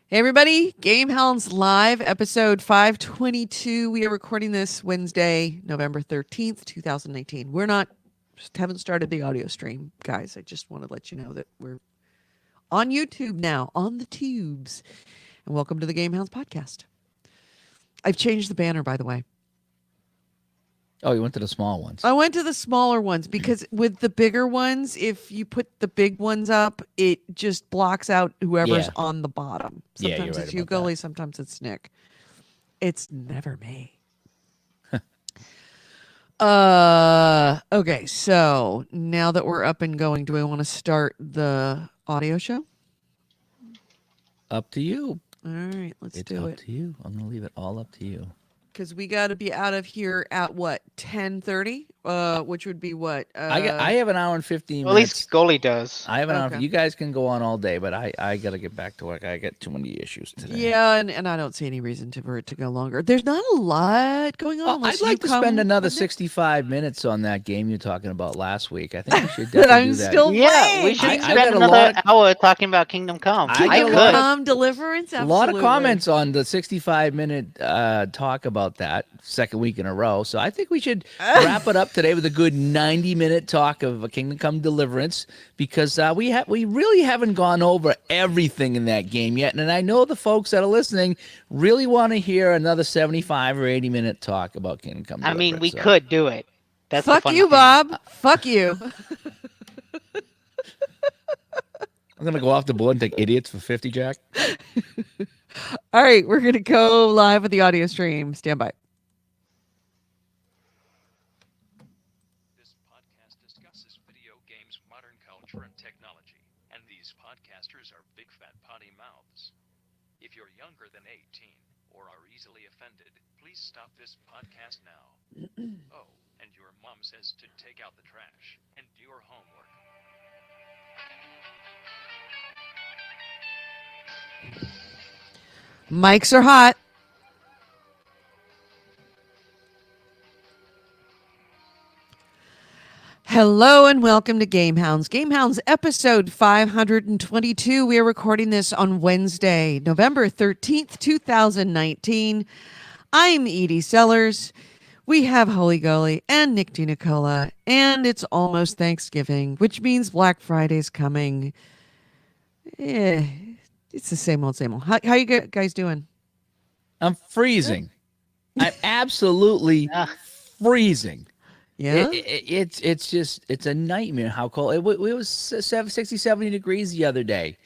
Hey everybody, GameHounds Live, episode 522. We are recording this Wednesday, November 13th, 2019. Just haven't started the audio stream, guys. I just want to let you know that we're on YouTube now, on the tubes. And welcome to the GameHounds podcast. I've changed the banner, by the way. Oh, you went to the small ones. I went to the smaller ones because with the bigger ones, if you put the big ones up, it just blocks out whoever's Yeah. on the bottom. Yeah, Sometimes you're it's right you, about that. Gully, sometimes it's Nick. It's never me. Okay, so now that we're up and going, do we want to start the audio show? Up to you. All right, let's It's do up it. to you. I'm gonna leave it all up to you. Because we got to be out of here at what, 10:30? Which would be what? I have an hour and 15 Well, at minutes. least Scully does. I have an hour. Okay. You guys can go on all day, but I gotta get back to work. I got too many issues today. Yeah, and I don't see any reason for it to go longer. There's not a lot going on. Well, unless I'd like you to spend come another with it. 65 minutes on that game you're talking about last week. I think we should That definitely I'm do that. still Yeah, playing. we should I got spend a another lot of- hour talking about Kingdom Come. I I got a could. lot of- Come Deliverance. A lot of Absolutely. comments on the 65-minute talk about that second week in a row. So I think we should wrap it up today with a good 90-minute talk of Kingdom Come Deliverance because we really haven't gone over everything in that game yet. And I know the folks that are listening really want to hear another 75 or 80-minute talk about Kingdom Come I Deliverance. mean, we So could do it. That's the Fuck funny you, thing. Bob. Fuck you. I'm going to go off the board and take idiots for 50, Jack. All right, we're going to go live with the audio stream. Stand by. This podcast discusses video games, modern culture, and technology, and these podcasters are big fat potty mouths. If you're younger than 18 or are easily offended, please stop this podcast now. Oh, and your mom says to take out the trash and do your homework. Mics are hot. Hello and welcome to GameHounds. GameHounds episode 522. We are recording this on Wednesday, November 13th, 2019. I'm Edie Sellers. We have Holy Gully and Nick DiNicola, and it's almost Thanksgiving, which means Black Friday's coming. It's the same old, same old. How you guys doing? I'm freezing. I'm absolutely Ah. freezing. Yeah? It's a nightmare how cold. It was 60, 70 degrees the other day.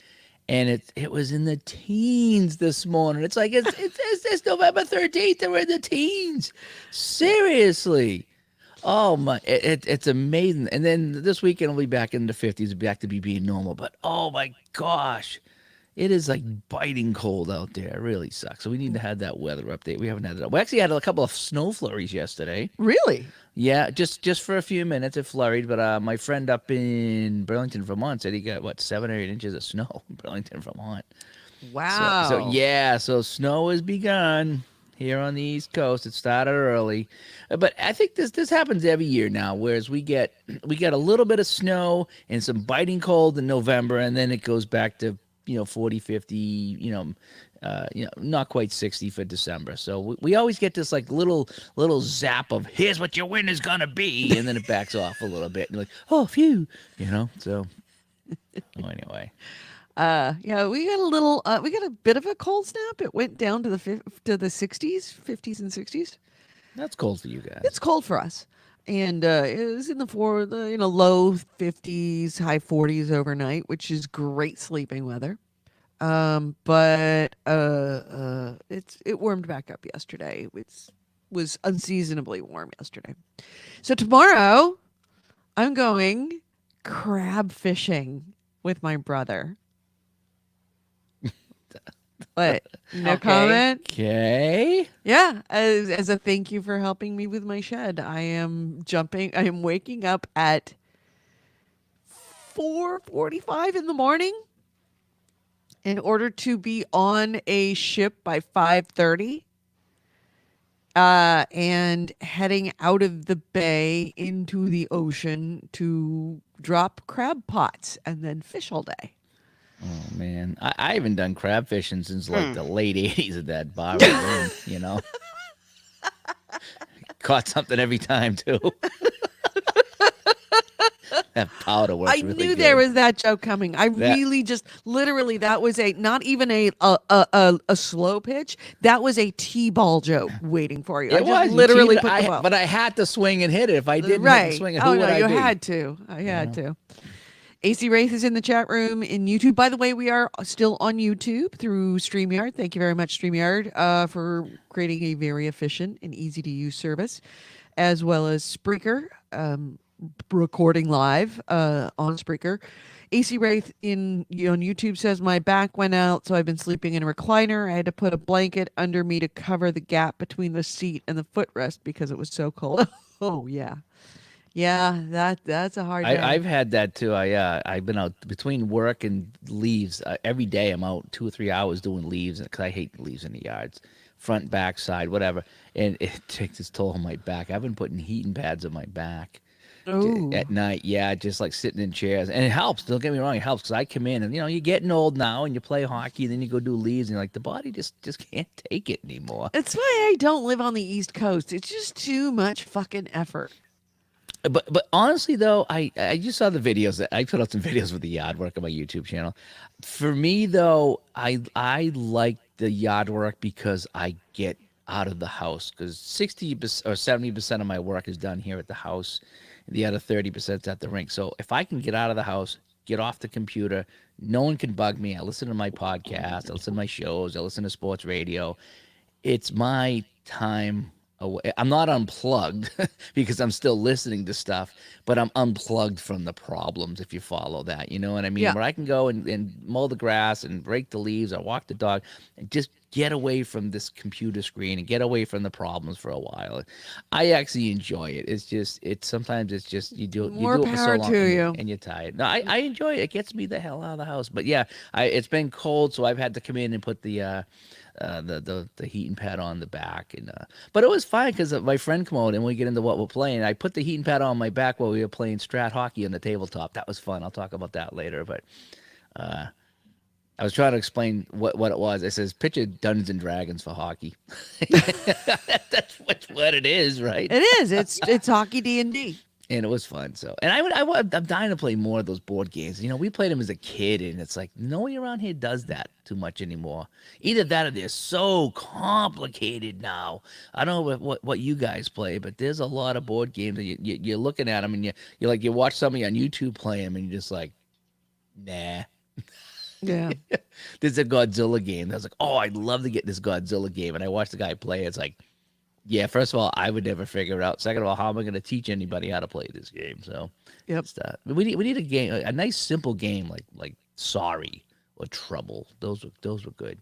And it was in the teens this morning. It's like, it's November 13th and we're in the teens. Seriously. Oh, my. It's amazing. And then this weekend we'll be back in the 50s, back to being normal. But, oh, my gosh. It is like biting cold out there. It really sucks. So we need to have that weather update. We haven't had it. We actually had a couple of snow flurries yesterday. Really? Yeah, just for a few minutes it flurried, but my friend up in Burlington, Vermont said he got 7 or 8 inches of snow in Burlington, Vermont. Wow. So snow has begun here on the East Coast. It started early, but I think this happens every year now. Whereas we get a little bit of snow and some biting cold in November, and then it goes back to 40, 50, not quite 60 for December. So we always get this like little zap of here's what your win is gonna be, and then it backs off a little bit. And you're like, oh, phew, So anyway, yeah, we got a bit of a cold snap. It went down to the 60s, 50s and 60s. that's cold for you guys. It's cold for us. And it was in the low 50s, high 40s overnight, which is great sleeping weather. But it warmed back up yesterday. It was unseasonably warm yesterday. So tomorrow I'm going crab fishing with my brother. What? No Okay. comment? Okay. Yeah, as a thank you for helping me with my shed. I am waking up at 4:45 in the morning in order to be on a ship by 5:30. And heading out of the bay into the ocean to drop crab pots and then fish all day. Oh man, I haven't done crab fishing since like the Hmm. late '80s at that bar we were in. Caught something every time too. That powder works I really knew there good. was that joke coming. I That really just literally that was a not even a slow pitch. That was a T-ball joke waiting for you. I it just was. You literally cheated. put the ball. But I had to swing and hit it. If I didn't hit and Right. swing it, Oh who no, would I you be? had to. I You had know. to. AC Wraith is in the chat room in YouTube. By the way, we are still on YouTube through StreamYard. Thank you very much, StreamYard, for creating a very efficient and easy to use service, as well as Spreaker, recording live on Spreaker. AC Wraith on YouTube says my back went out, so I've been sleeping in a recliner. I had to put a blanket under me to cover the gap between the seat and the footrest because it was so cold. Oh yeah, yeah. That's a hard day. I've had that too. I've been out between work and leaves every day. I'm out 2 or 3 hours doing leaves because I hate leaves in the yards, front, back, side, whatever, and it takes its toll on my back. I've been putting heating pads on my back Oh. at night. Yeah, just like sitting in chairs, and it helps. Don't get me wrong, it helps because I come in and you're getting old now, and you play hockey, and then you go do leaves, and you're like the body just can't take it anymore. It's why I don't live on the East Coast. It's just too much fucking effort. But honestly though, I just saw the videos that I put out some videos with the yard work on my YouTube channel. For me though, I like the yard work because I get out of the house because 60% or 70% of my work is done here at the house, and the other 30% is at the rink. So if I can get out of the house, get off the computer, no one can bug me. I listen to my podcast, I listen to my shows, I listen to sports radio. It's my time away. I'm not unplugged because I'm still listening to stuff, but I'm unplugged from the problems, if you follow that. You know what I mean? Yeah. Where I can go and mow the grass and rake the leaves or walk the dog and just get away from this computer screen and get away from the problems for a while. I actually enjoy it. Sometimes it's just you More do it for so power long to and, you. and you're tired. No, I enjoy it. It gets me the hell out of the house. But yeah, it's been cold, so I've had to come in and put the heating pad on the back, and but it was fine because my friend came out and we get into what we're playing. I put the heating pad on my back while we were playing strat hockey on the tabletop. That was fun. I'll talk about that later. But I was trying to explain what it was. It says picture Dungeons and Dragons for hockey. That's what it is, right? It is. It's hockey D&D. And it was fun. So, and I'm dying to play more of those board games. We played them as a kid, and it's like nobody around here does that too much anymore. Either that or they're so complicated now. I don't know what you guys play, but there's a lot of board games that you're looking at them, and you watch somebody on YouTube play them, and you're just like, nah. Yeah. There's a Godzilla game. I was like, oh, I'd love to get this Godzilla game, and I watched the guy play. It's like, yeah, first of all, I would never figure it out. Second of all, how am I going to teach anybody how to play this game? So, Yep. we need a game, a nice simple game like Sorry or Trouble. Those were good.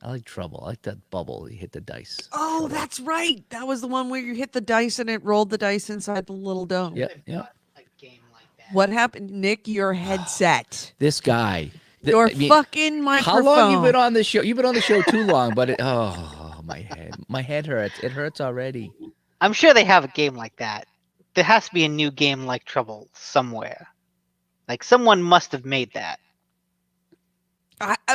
I like Trouble. I like that bubble. You hit the dice. Oh, Trouble. that's right. That was the one where you hit the dice and it rolled the dice inside the little dome. Yep, yep. A game like that. What happened, Nick? Your headset. This guy. Your fucking microphone. How long you been on the show? You've been on the show too long, but my head hurts. It hurts already. I'm sure they have a game like that. There has to be a new game like Trouble somewhere. Like someone must have made that.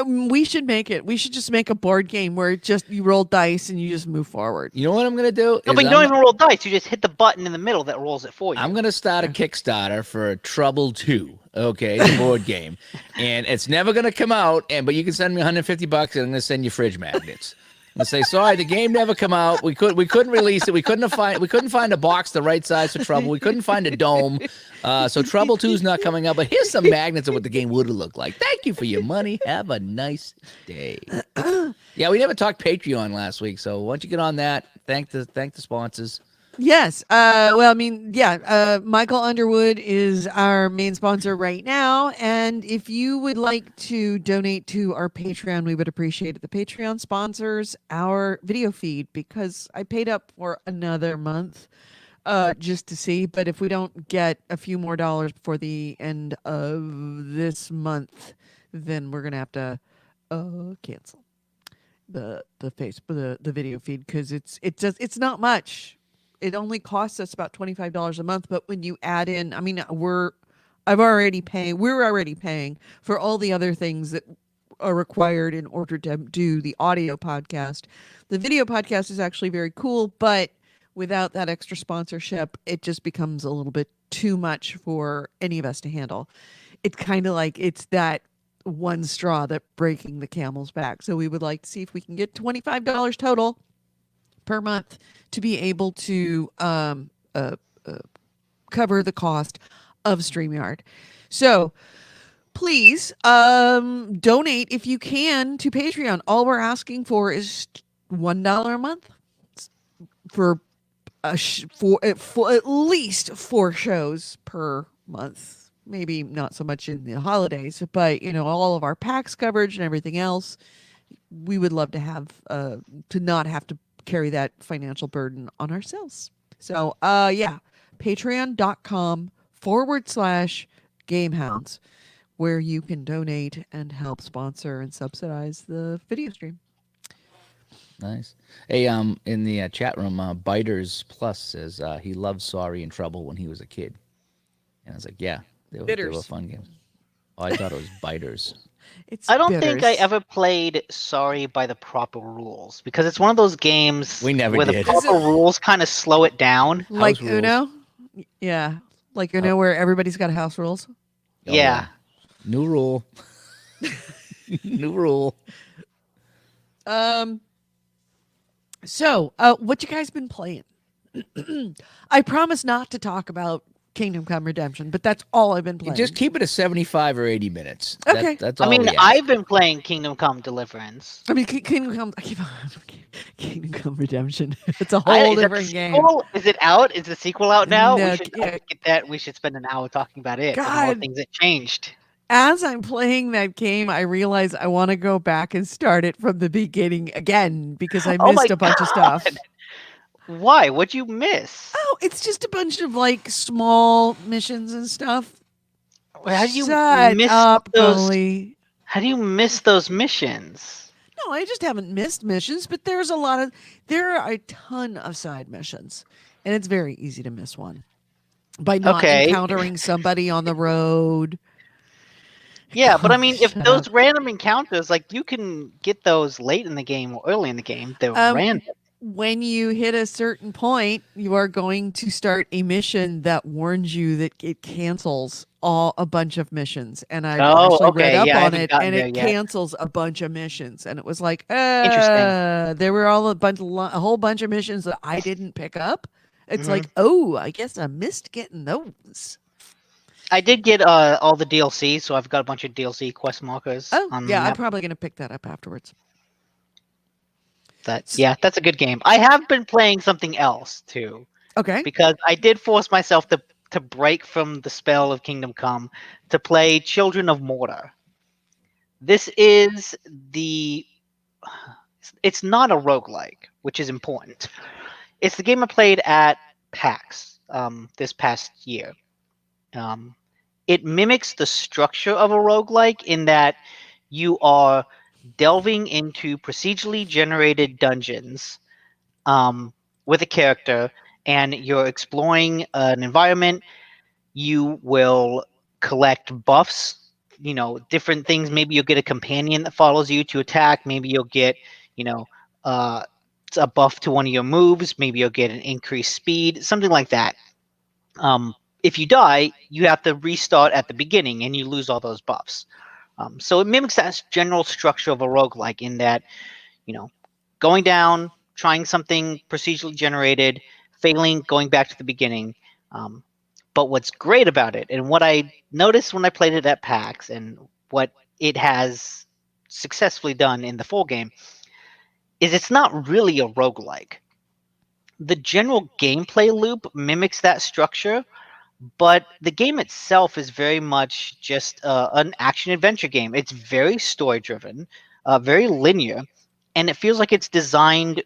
We should make it. We should just make a board game where you roll dice and you just move forward. You know what I'm gonna do? No, but you don't even roll dice. You just hit the button in the middle that rolls it for you. I'm gonna start a Kickstarter for Trouble 2. Okay, the board game, and it's never gonna come out. But you can send me $150, and I'm gonna send you fridge magnets. I'm gonna say, sorry, the game never come out. We couldn't release it. We couldn't find a box the right size for Trouble. We couldn't find a dome. So Trouble 2 is not coming out. But here's some magnets of what the game would have looked like. Thank you for your money. Have a nice day. Yeah, we never talked Patreon last week, so why don't you get on that? Thank the sponsors. Yes. Well, I mean, yeah. Michael Underwood is our main sponsor right now, and if you would like to donate to our Patreon, we would appreciate it. The Patreon sponsors our video feed because I paid up for another month, just to see. But if we don't get a few more dollars before the end of this month, then we're gonna have to cancel the video feed because it's not much. It only costs us about $25 a month, but when you add in, I mean, we're we're already paying for all the other things that are required in order to do the audio podcast. The video podcast is actually very cool, but without that extra sponsorship, it just becomes a little bit too much for any of us to handle. It's kind of like it's that one straw that breaking the camel's back. So we would like to see if we can get $25 total per month to be able to cover the cost of StreamYard. So please donate if you can to Patreon. All we're asking for is $1 a month for for at least 4 shows per month. Maybe not so much in the holidays, but all of our PAX coverage and everything else. We would love to have to not have to carry that financial burden on ourselves. So yeah, patreon.com/GameHounds, where you can donate and help sponsor and subsidize the video stream. Nice. Hey, in the chat room, Biters Plus says he loved Sorry and Trouble when he was a kid, and I was like, yeah, they were Bitters. fun games. Oh, I thought it was Biters. It's I don't think I bitters. ever played Sorry by the proper rules because it's one of those games We never where did. the proper rules kind of slow it down. Like House rules. Uno? Yeah. Like Uno, where everybody's got house rules. Oh, Yeah. New rule. New rule. So, what you guys been playing? I promise not to talk about Kingdom Come Redemption, but that's all I've been playing. Just keep it to 75 or 80 minutes. Okay. That's I all mean, we ask. I've been playing Kingdom Come Deliverance. I mean, Kingdom Come. I keep on Kingdom Come Redemption. It's a Is whole that the different game. sequel? Is it out? Is the sequel out now? No, We should yeah. get that. We should spend an hour talking about it and all the God. things that changed. As I'm playing that game, I realize I want to go back and start it from the beginning again because I Oh my missed a bunch of stuff. God. Why? What'd you miss? Oh, it's just a bunch of like small missions and stuff. How do you Shut miss up, those? Gully. How do you miss those missions? No, I just haven't missed missions, but there are a ton of side missions, and it's very easy to miss one by not Okay. encountering somebody on the road. Yeah, but I mean, if Shut those up. random encounters, like you can get those late in the game or early in the game, they're Um, random. When you hit a certain point, you are going to start a mission that warns you that it cancels a bunch of missions. And I've Oh, actually read okay. up Yeah, I on haven't it, gotten and there it yet. cancels a bunch of missions. And it was like, Interesting. there were all a whole bunch of missions that I didn't pick up. It's Mhm. like, oh, I guess I missed getting those. I did get all the DLC, so I've got a bunch of DLC quest markers Oh, on the yeah, I'm map. probably gonna pick that up afterwards. That's a good game. I have been playing something else too, Okay. because I did force myself to break from the spell of Kingdom Come to play Children of Mortar. This is it's not a roguelike, which is important. It's the game I played at PAX this past year. It mimics the structure of a roguelike in that you are delving into procedurally generated dungeons with a character, and you're exploring an environment. You will collect buffs, different things. Maybe you'll get a companion that follows you to attack. Maybe you'll get, uh, a buff to one of your moves. Maybe you'll get an increased speed, something like that. If you die, you have to restart at the beginning, and you lose all those buffs. So it mimics that general structure of a roguelike in that, going down, trying something procedurally generated, failing, going back to the beginning. But what's great about it, and what I noticed when I played it at PAX, and what it has successfully done in the full game, is it's not really a roguelike. The general gameplay loop mimics that structure, but the game itself is very much just an action adventure game. It's very story driven, very linear, and it feels like it's designed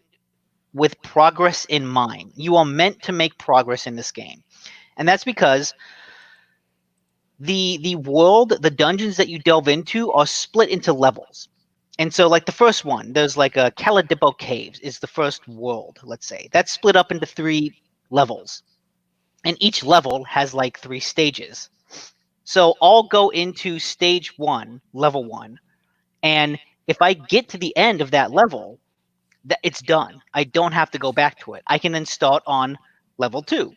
with progress in mind. You are meant to make progress in this game, and that's because the world, the dungeons that you delve into, are split into levels. And so, like the first one, there's like a Caladipo Caves is the first world. Let's say that's split up into 3 levels. And each level has like 3 stages. So I'll go into stage 1, level 1, and if I get to the end of that level, it's done. I don't have to go back to it. I can then start on level 2,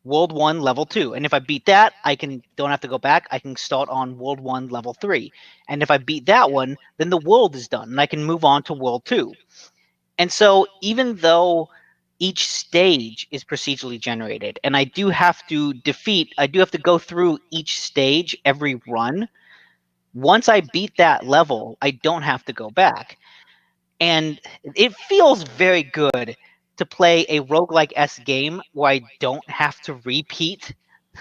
World 1, level 2. And if I beat that, I can don't have to go back. I can start on World 1, level 3. And if I beat that one, then the world is done and I can move on to World 2. And so even though each stage is procedurally generated and I do have to go through each stage every run. Once I beat that level, I don't have to go back. And it feels very good to play a roguelike S game where I don't have to repeat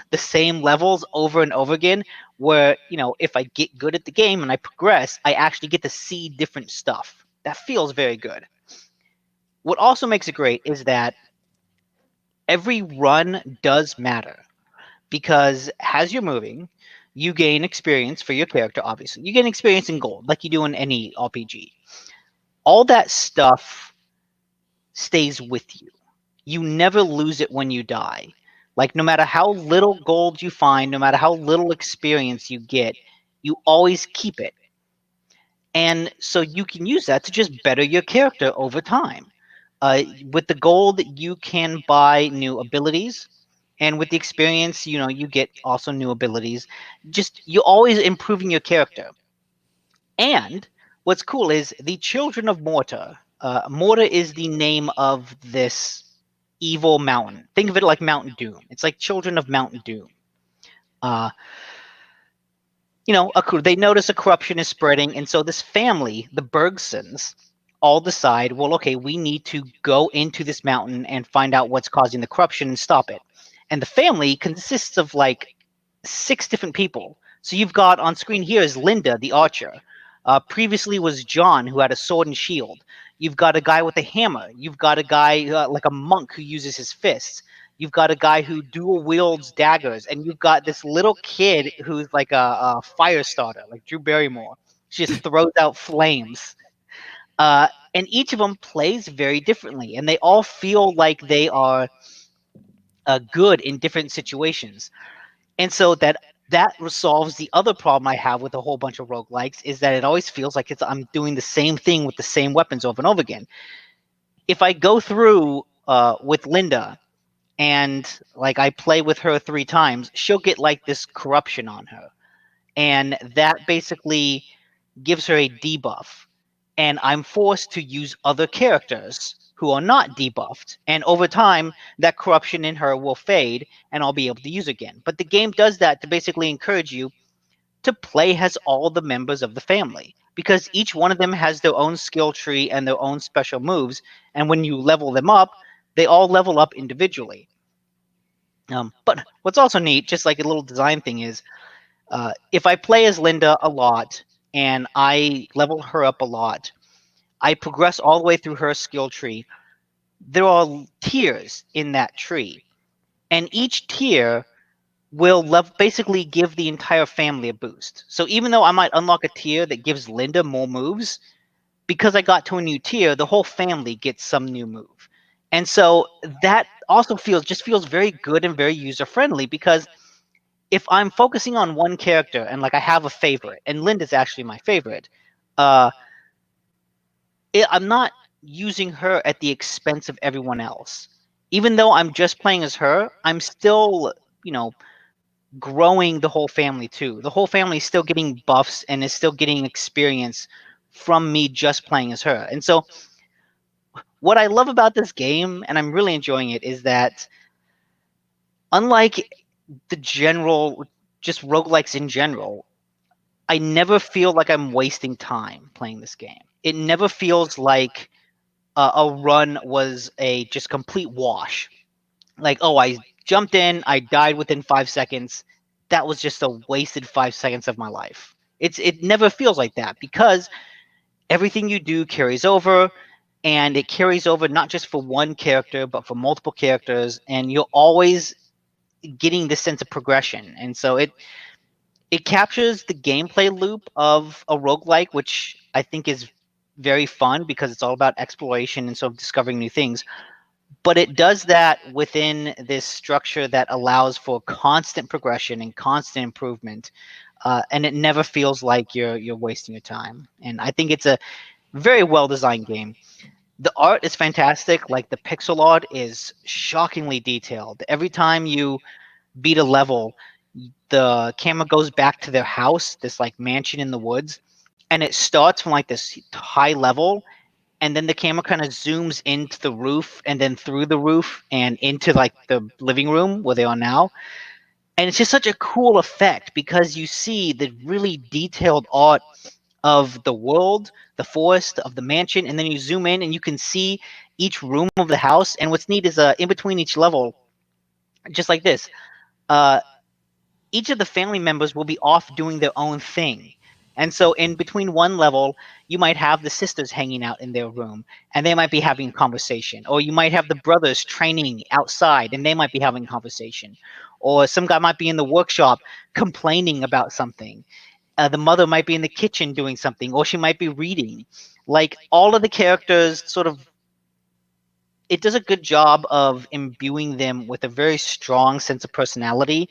the same levels over and over again, where, if I get good at the game and I progress, I actually get to see different stuff. That feels very good. What also makes it great is that every run does matter, because as you're moving, you gain experience for your character, obviously. You gain experience in gold, like you do in any RPG. All that stuff stays with you. You never lose it when you die. Like, no matter how little gold you find, no matter how little experience you get, you always keep it. And so you can use that to just better your character over time. With the gold, you can buy new abilities. And with the experience, you get also new abilities. Just, you're always improving your character. And what's cool is the Children of Mortar. Mortar is the name of this evil mountain. Think of it like Mountain Doom. It's like Children of Mountain Doom. Uh, they notice a corruption is spreading, and so this family, the Bergsons, all decide, well, okay, we need to go into this mountain and find out what's causing the corruption and stop it. And the family consists of like 6 different people. So you've got on screen here is Linda, the archer. Previously was John, who had a sword and shield. You've got a guy with a hammer. You've got a guy like a monk who uses his fists. You've got a guy who dual wields daggers, and you've got this little kid who's like a fire starter, like Drew Barrymore. She just throws out flames. And each of them plays very differently, and they all feel like they are good in different situations. And so that resolves the other problem I have with a whole bunch of roguelikes, is that it always feels like I'm doing the same thing with the same weapons over and over again. If I go through with Linda and like I play with her 3 times, she'll get like this corruption on her. And that basically gives her a debuff. And I'm forced to use other characters who are not debuffed. And over time, that corruption in her will fade and I'll be able to use again. But the game does that to basically encourage you to play as all the members of the family, because each one of them has their own skill tree and their own special moves. And when you level them up, they all level up individually. But what's also neat, just like a little design thing, is if I play as Linda a lot and I level her up a lot, I progress all the way through her skill tree. There are tiers in that tree, and each tier will basically give the entire family a boost. So even though I might unlock a tier that gives Linda more moves, because I got to a new tier, the whole family gets some new move. And so that also feels very good and very user friendly, because if I'm focusing on one character and like I have a favorite, and Linda's actually my favorite, uh, I'm not using her at the expense of everyone else. Even though I'm just playing as her, I'm still, growing the whole family too. The whole family is still getting buffs and is still getting experience from me just playing as her. And so what I love about this game, and I'm really enjoying it, is that unlike the general, just roguelikes in general, I never feel like I'm wasting time playing this game. It never feels like a run was a just complete wash. Like, oh, I jumped in, I died within 5 seconds. That was just a wasted 5 seconds of my life. It never feels like that, because everything you do carries over, and it carries over not just for one character, but for multiple characters, and you're always getting this sense of progression. And so it captures the gameplay loop of a roguelike, which I think is very fun because it's all about exploration and sort of discovering new things. but it does that within this structure that allows for constant progression and constant improvement, and it never feels like you're wasting your time. And I think it's a very well designed game. The art is fantastic. Like the pixel art is shockingly detailed. Every time you beat a level, the camera goes back to their house, this like mansion in the woods, and it starts from like this high level, and then the camera kind of zooms into the roof and then through the roof and into like the living room where they are now. And it's just such a cool effect because you see the really detailed art of the world, the forest, of the mansion, and then you zoom in and you can see each room of the house. And what's neat is in between each level, just like this, uh, each of the family members will be off doing their own thing. And so in between one level, you might have the sisters hanging out in their room and they might be having a conversation. Or you might have the brothers training outside and they might be having a conversation. Or some guy might be in the workshop complaining about something. The mother might be in the kitchen doing something, or she might be reading. Like all of the characters sort of, it does a good job of imbuing them with a very strong sense of personality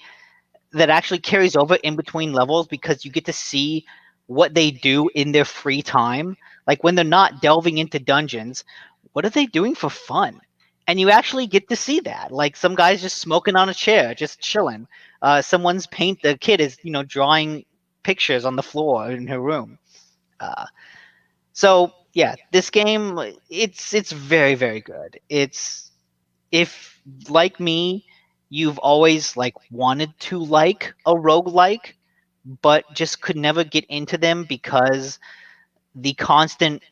that actually carries over in between levels because you get to see what they do in their free time. Like when they're not delving into dungeons, what are they doing for fun? And you actually get to see that. Like some guy's just smoking on a chair, just chilling. Someone's the kid is, drawing pictures on the floor in her room. Uh, so yeah, this game, it's very, very good. It's, if like me, you've always like wanted to like a roguelike, but just could never get into them because the constant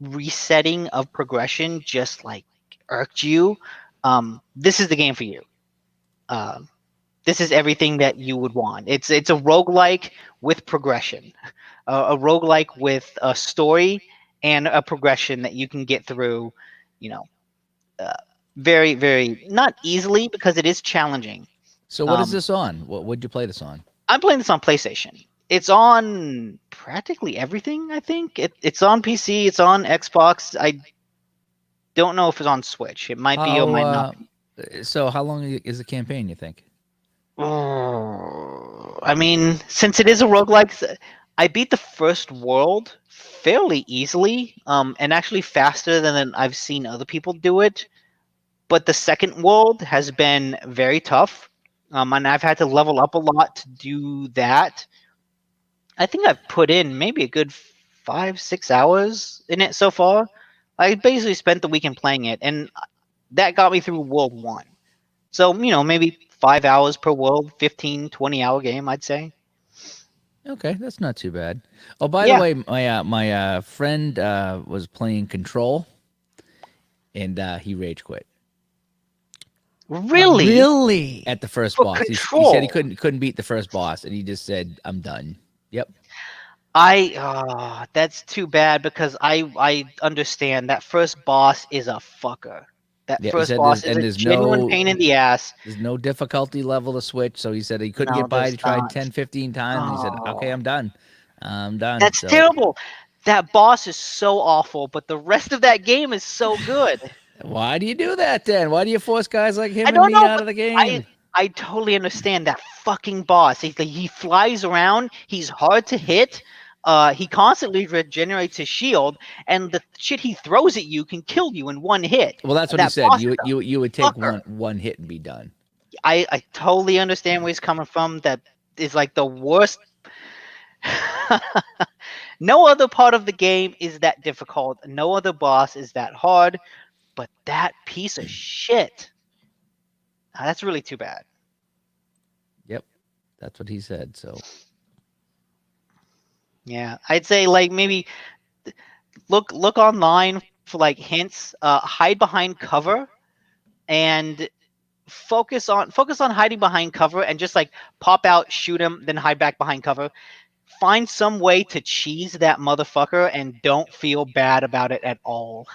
resetting of progression just like irked you, this is the game for you. Uh, this is everything that you would want. It's a roguelike with progression, a roguelike with a story and a progression that you can get through, you know, uh, very, very not easily because it is challenging. So what is Um, this on? What would you play this on? I'm playing this on PlayStation. It's on practically everything. I think it's on PC. It's on Xbox. I don't know if it's on Switch. It might be or How might not be. so how long is the campaign, you think? Oh, I mean, since it is a roguelike, I beat the first world fairly easily, and actually faster than I've seen other people do it. But the second world has been very tough, and I've had to level up a lot to do that. I think I've put in maybe a good 5, 6 hours in it so far. I basically spent the weekend playing it, and that got me through World 1. So, maybe 5 hours per world, 15, 20-hour game, I'd say. Okay, that's not too bad. Oh, by the Yeah. way, my friend was playing Control, and he rage quit Really? Really? at the first For boss. He said he Control? couldn't beat the first boss, and he just said, "I'm done." Yep. That's too bad because I understand that first boss is a fucker. That Yeah, he first said boss is a genuine pain in the ass. there's no difficulty level to switch, so he said he couldn't No, get by. there's He tried not. 10, 15 times, and he said, "Okay, Oh, I'm done. I'm done." that's So terrible. That boss is so awful, but the rest of that game is so good. why do you do that then? Why do you force guys like I him and don't me know, out but of the I game? I totally understand that fucking boss. He flies around. He's hard to hit. He constantly regenerates his shield, and the shit he throws at you can kill you in one hit. Well, that's what he That said. boss You is would you would a take fucker. one hit and be done. I totally understand where he's coming from. That is like the worst. No other part of the game is that difficult. No other boss is that hard. But that piece of shit. That's really too bad. Yep, that's what he said. So Yeah, I'd say like maybe look online for like hints. Hide behind cover and focus on hiding behind cover and just like pop out, shoot him, then hide back behind cover. Find some way to cheese that motherfucker and don't feel bad about it at all.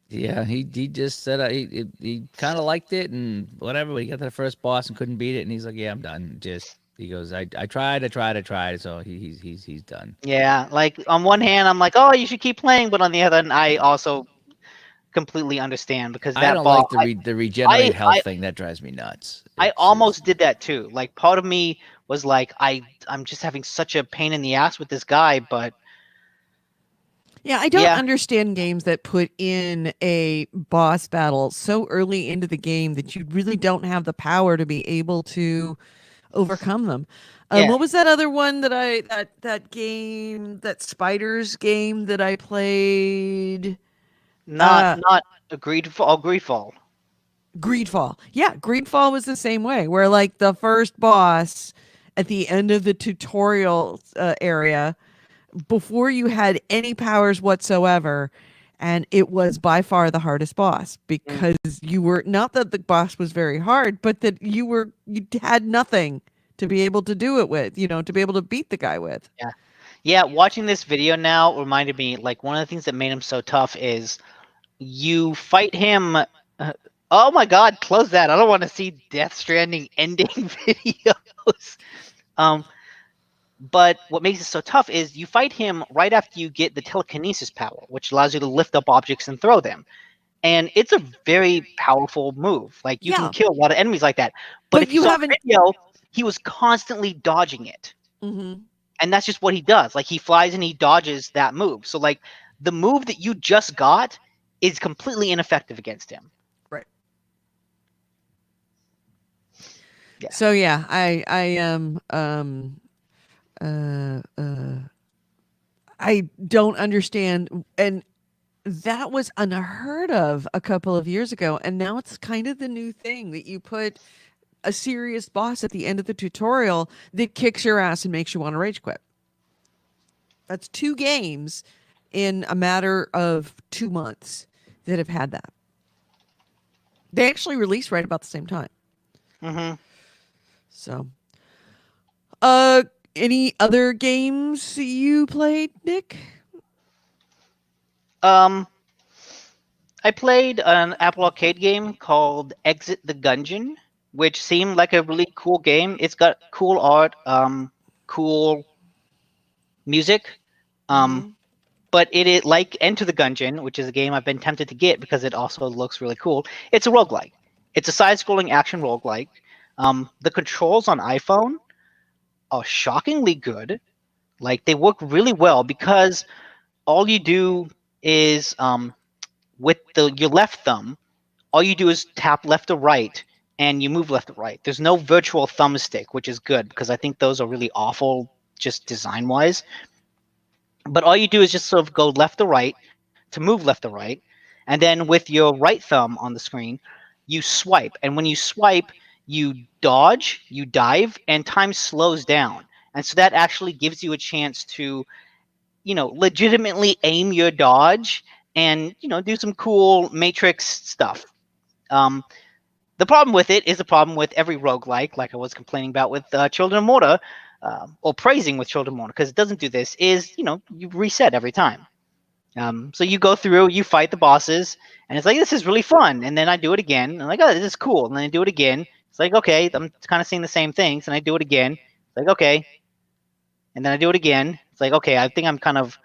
yeah, he just said he kind of liked it and whatever. But he got to the first boss and couldn't beat it, and he's like, "Yeah, I'm done." Just he goes, I tried, I tried, I tried." So he's done. Yeah, like on one hand, I'm like, oh, you should keep playing, but on the other hand, I also completely understand because I that don't boss, like the I, regenerate health I, thing. That drives me nuts. I It's just almost did that too. Like part of me was like, I'm just having such a pain in the ass with this guy, but Yeah, I don't yeah, understand games that put in a boss battle so early into the game that you really don't have the power to be able to overcome them. yeah, What was that other one that that game, that spiders game that I played? Uh not agreed for all Greedfall. Greedfall. Yeah, Greedfall was the same way, where like the first boss at the end of the tutorial area, before you had any powers whatsoever, and it was by far the hardest boss Mm, because you were, not that the boss was very hard, but that you had nothing to be able to do it with, to be able to beat the guy with. yeah, yeah. Watching this video now reminded me like one of the things that made him so tough is you fight him. Oh my God, close that! I don't want to see Death Stranding ending videos. Um, but what makes it so tough is you fight him right after you get the telekinesis power, which allows you to lift up objects and throw them. And it's a very powerful move. Like you can Yeah, kill a lot of enemies like that. But but if you you saw haven't. the video, he was constantly dodging it. Mhm. And that's just what he does. Like he flies and he dodges that move. So like the move that you just got is completely ineffective against him. Right. Yeah. So yeah, I am uh uh I don't understand, and that was unheard of a couple of years ago, and now it's kind of the new thing that you put a serious boss at the end of the tutorial that kicks your ass and makes you want to rage quit. That's two games in a matter of 2 months that have had that. They actually released right about the same time. Hmm. So, uh, any other games you played, Nick? Um, I played an Apple Arcade game called Exit the Gungeon, which seemed like a really cool game. It's got cool art, cool music, um, Mm-hmm. but it is like Enter the Gungeon, which is a game I've been tempted to get because it also looks really cool. It's a roguelike. It's a side-scrolling action roguelike. The controls on iPhone are shockingly good. Like they work really well because all you do is with your left thumb, all you do is tap left or right and you move left or right. There's no virtual thumbstick, which is good because I think those are really awful just design wise. But all you do is just sort of go left or right to move left or right. And then with your right thumb on the screen, you swipe. And when you swipe, you dodge, you dive, and time slows down. And so that actually gives you a chance to, legitimately aim your dodge and, do some cool Matrix stuff. Um, the problem with it is the problem with every roguelike, like I was complaining about with Children of Morta, or praising with Children of Morta, because it doesn't do this, is, you reset every time. So you go through, you fight the bosses, and it's like, this is really fun. And then I do it again, and I'm like, oh, this is cool. And then I do it again. It's like, okay, I'm kind of seeing the same things, and I do it again. It's like, okay. And then I do it again. It's like, okay, I think I've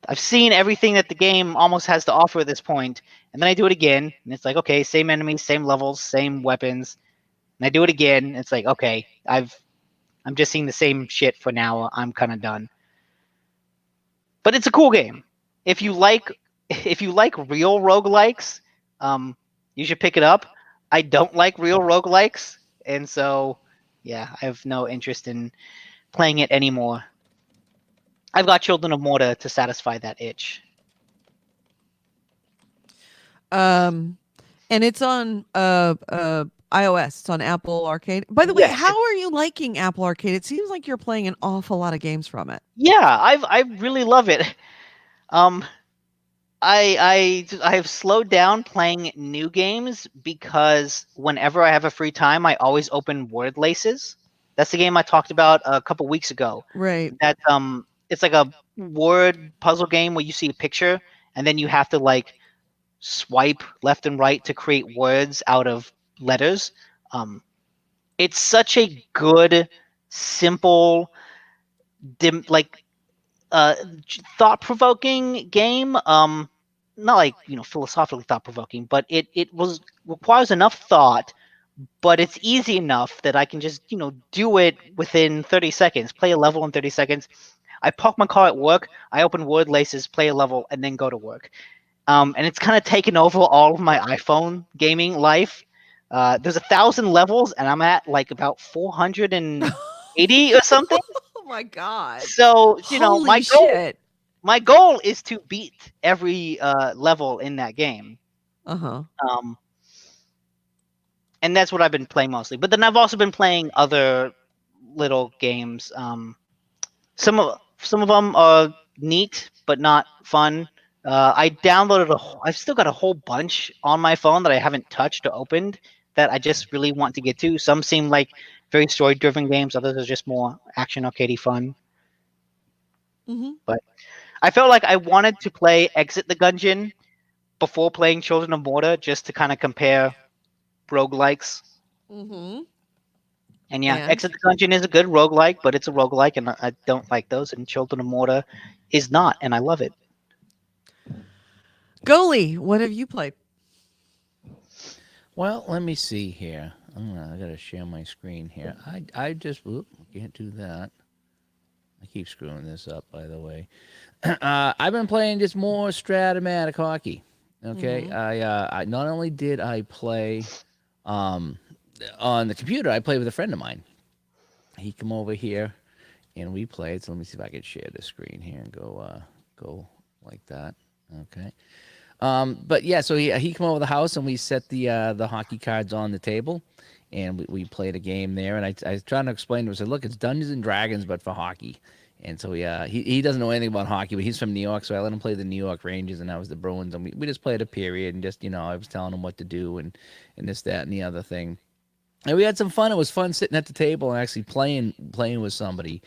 I've seen everything that the game almost has to offer at this point, and then I do it again, and it's like, okay, same enemies, same levels, same weapons, and I do it again, and it's like, okay, I'm just seeing the same shit for now. I'm kind of done. But it's a cool game. If you like if you like real roguelikes, um, you should pick it up. I don't like real roguelikes, and so yeah, I have no interest in playing it anymore. I've got Children of Morta to satisfy that itch. Um, and it's on iOS. It's on Apple Arcade. By the way, Yes. how are you liking Apple Arcade? It seems like you're playing an awful lot of games from it. Yeah, I really love it. Um, I have slowed down playing new games because whenever I have a free time, I always open Word Laces. That's the game I talked about a couple weeks ago. Right. That it's like a word puzzle game where you see a picture and then you have to like swipe left and right to create words out of letters. Um, it's such a good, simple, like thought-provoking game. not like philosophically thought provoking, but it was requires enough thought, but it's easy enough that I can just do it within 30 seconds. Play a level in 30 seconds. I park my car at work. I open word laces, play a level, and then go to work. And it's kind of taken over all of my iPhone gaming life. There's 1,000 levels, and I'm at like about 480 or something. Oh my god. So Holy shit. my goal is to beat every level in that game. Uh-huh. Um, and that's what I've been playing mostly. But then I've also been playing other little games. Some of them are neat but not fun. I downloaded I've still got a whole bunch on my phone that I haven't touched or opened that I just really want to get to. Some seem like very story-driven games. Others are just more action arcadey fun. Mhm. But I felt like I wanted to play Exit the Gungeon before playing Children of Morta, just to kind of compare roguelikes. Mhm. And yeah, And Exit the Gungeon is a good roguelike, but it's a roguelike, and I don't like those. And Children of Morta is not, and I love it. Goalie, what have you played? Well, let me see here. I gotta share my screen here. I just can't do that. I keep screwing this up, by the way. I've been playing just more Stratomatic hockey. Okay, Mhm. I not only did I play um, on the computer, I played with a friend of mine. He come over here and we played. So let me see if I can share the screen here and go like that. Okay. But yeah, so he came over the house and we set the hockey cards on the table, and we played a game there. And I was trying to explain to him, I said, look, it's Dungeons and Dragons, but for hockey. And so he doesn't know anything about hockey, but he's from New York, so I let him play the New York Rangers, and I was the Bruins, and we just played a period, and just I was telling him what to do, and this, that, and the other thing. And we had some fun. It was fun sitting at the table and actually playing with somebody.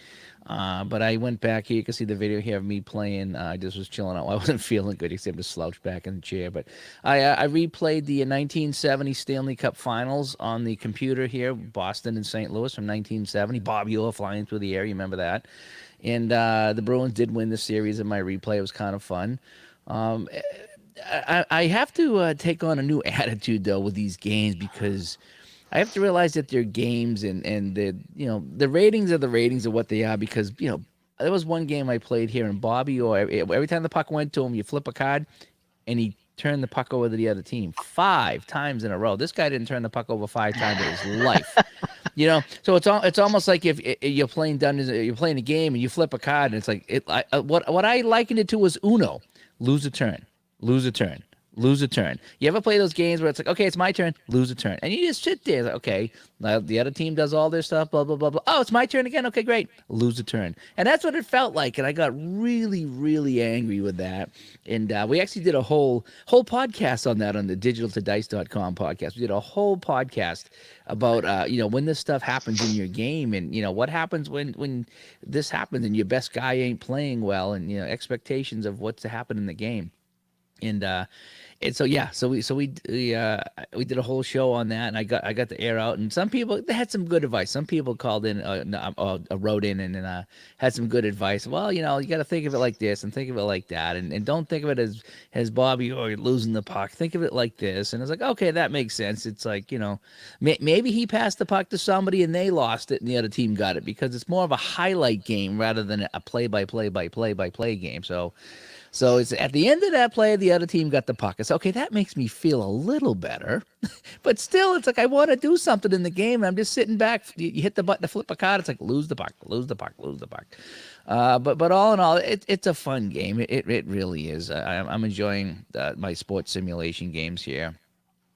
But I went back here. You can see the video here of me playing. I just was chilling out. I wasn't feeling good, except to slouch back in the chair. But I replayed the 1970 Stanley Cup Finals on the computer here, Boston and St. Louis from 1970. Bobby Orr flying through the air. You remember that? And the Bruins did win the series in my replay. It was kind of fun. Um, I have to take on a new attitude though with these games, because I have to realize that they're games, and the ratings are the ratings of what they are, because there was one game I played here, and Bobby, or every time the puck went to him, you flip a card and he turned the puck over to the other team 5 times in a row. This guy didn't turn the puck over 5 times in his life. So it's almost like if you're playing Dungeons, you're playing a game and you flip a card, and it's like what I likened it to was Uno: lose a turn, lose a turn, lose a turn. You ever play those games where it's like, okay, it's my turn, lose a turn, and you just sit there like, okay, now the other team does all their stuff, blah blah blah blah. Oh, it's my turn again. Okay, great, lose a turn, and that's what it felt like, and I got really really angry with that, and we actually did a whole podcast on that on the digitaltodice.com podcast. We did a whole podcast about when this stuff happens in your game, and what happens when this happens and your best guy ain't playing well, and expectations of what's to happen in the game. And so yeah, we did a whole show on that, and I got the air out, and some people, they had some good advice. Some people called in, wrote in, and had some good advice. Well, you got to think of it like this and think of it like that, and don't think of it as Bobby or losing the puck. Think of it like this, and it's like, okay, that makes sense. It's like maybe he passed the puck to somebody and they lost it, and the other team got it, because it's more of a highlight game rather than a play-by-play game. So it's at the end of that play, the other team got the puck. It's okay. That makes me feel a little better, but still, it's like I want to do something in the game, and I'm just sitting back. You hit the button to flip a card. It's like lose the puck, lose the puck, lose the puck. But all in all, it's a fun game. It really is. I'm enjoying my sports simulation games here.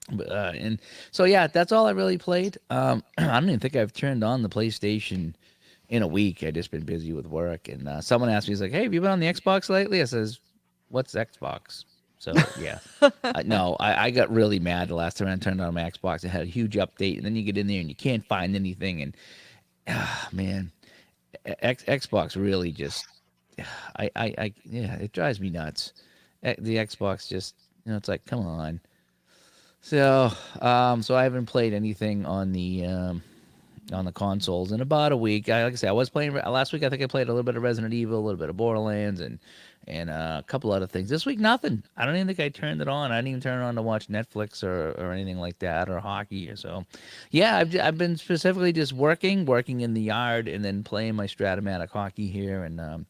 And so yeah, that's all I really played. I don't even think I've turned on the PlayStation in a week. I just been busy with work, and someone asked me, he's like, "Hey, have you been on the Xbox lately?" I says, "What's Xbox?" So yeah, no, I got really mad the last time I turned on my Xbox. It had a huge update, and then you get in there and you can't find anything, and man, Xbox really just, yeah, it drives me nuts. The Xbox just, it's like, come on. So I haven't played anything on the consoles in about a week. Like I said, I was playing last week. I think I played a little bit of Resident Evil, a little bit of Borderlands, and and a couple other things. This week, nothing. I don't even think I turned it on. I didn't even turn it on to watch Netflix or anything like that, or hockey or so. Yeah, I've been specifically just working in the yard, and then playing my Stratomatic hockey here, and I'm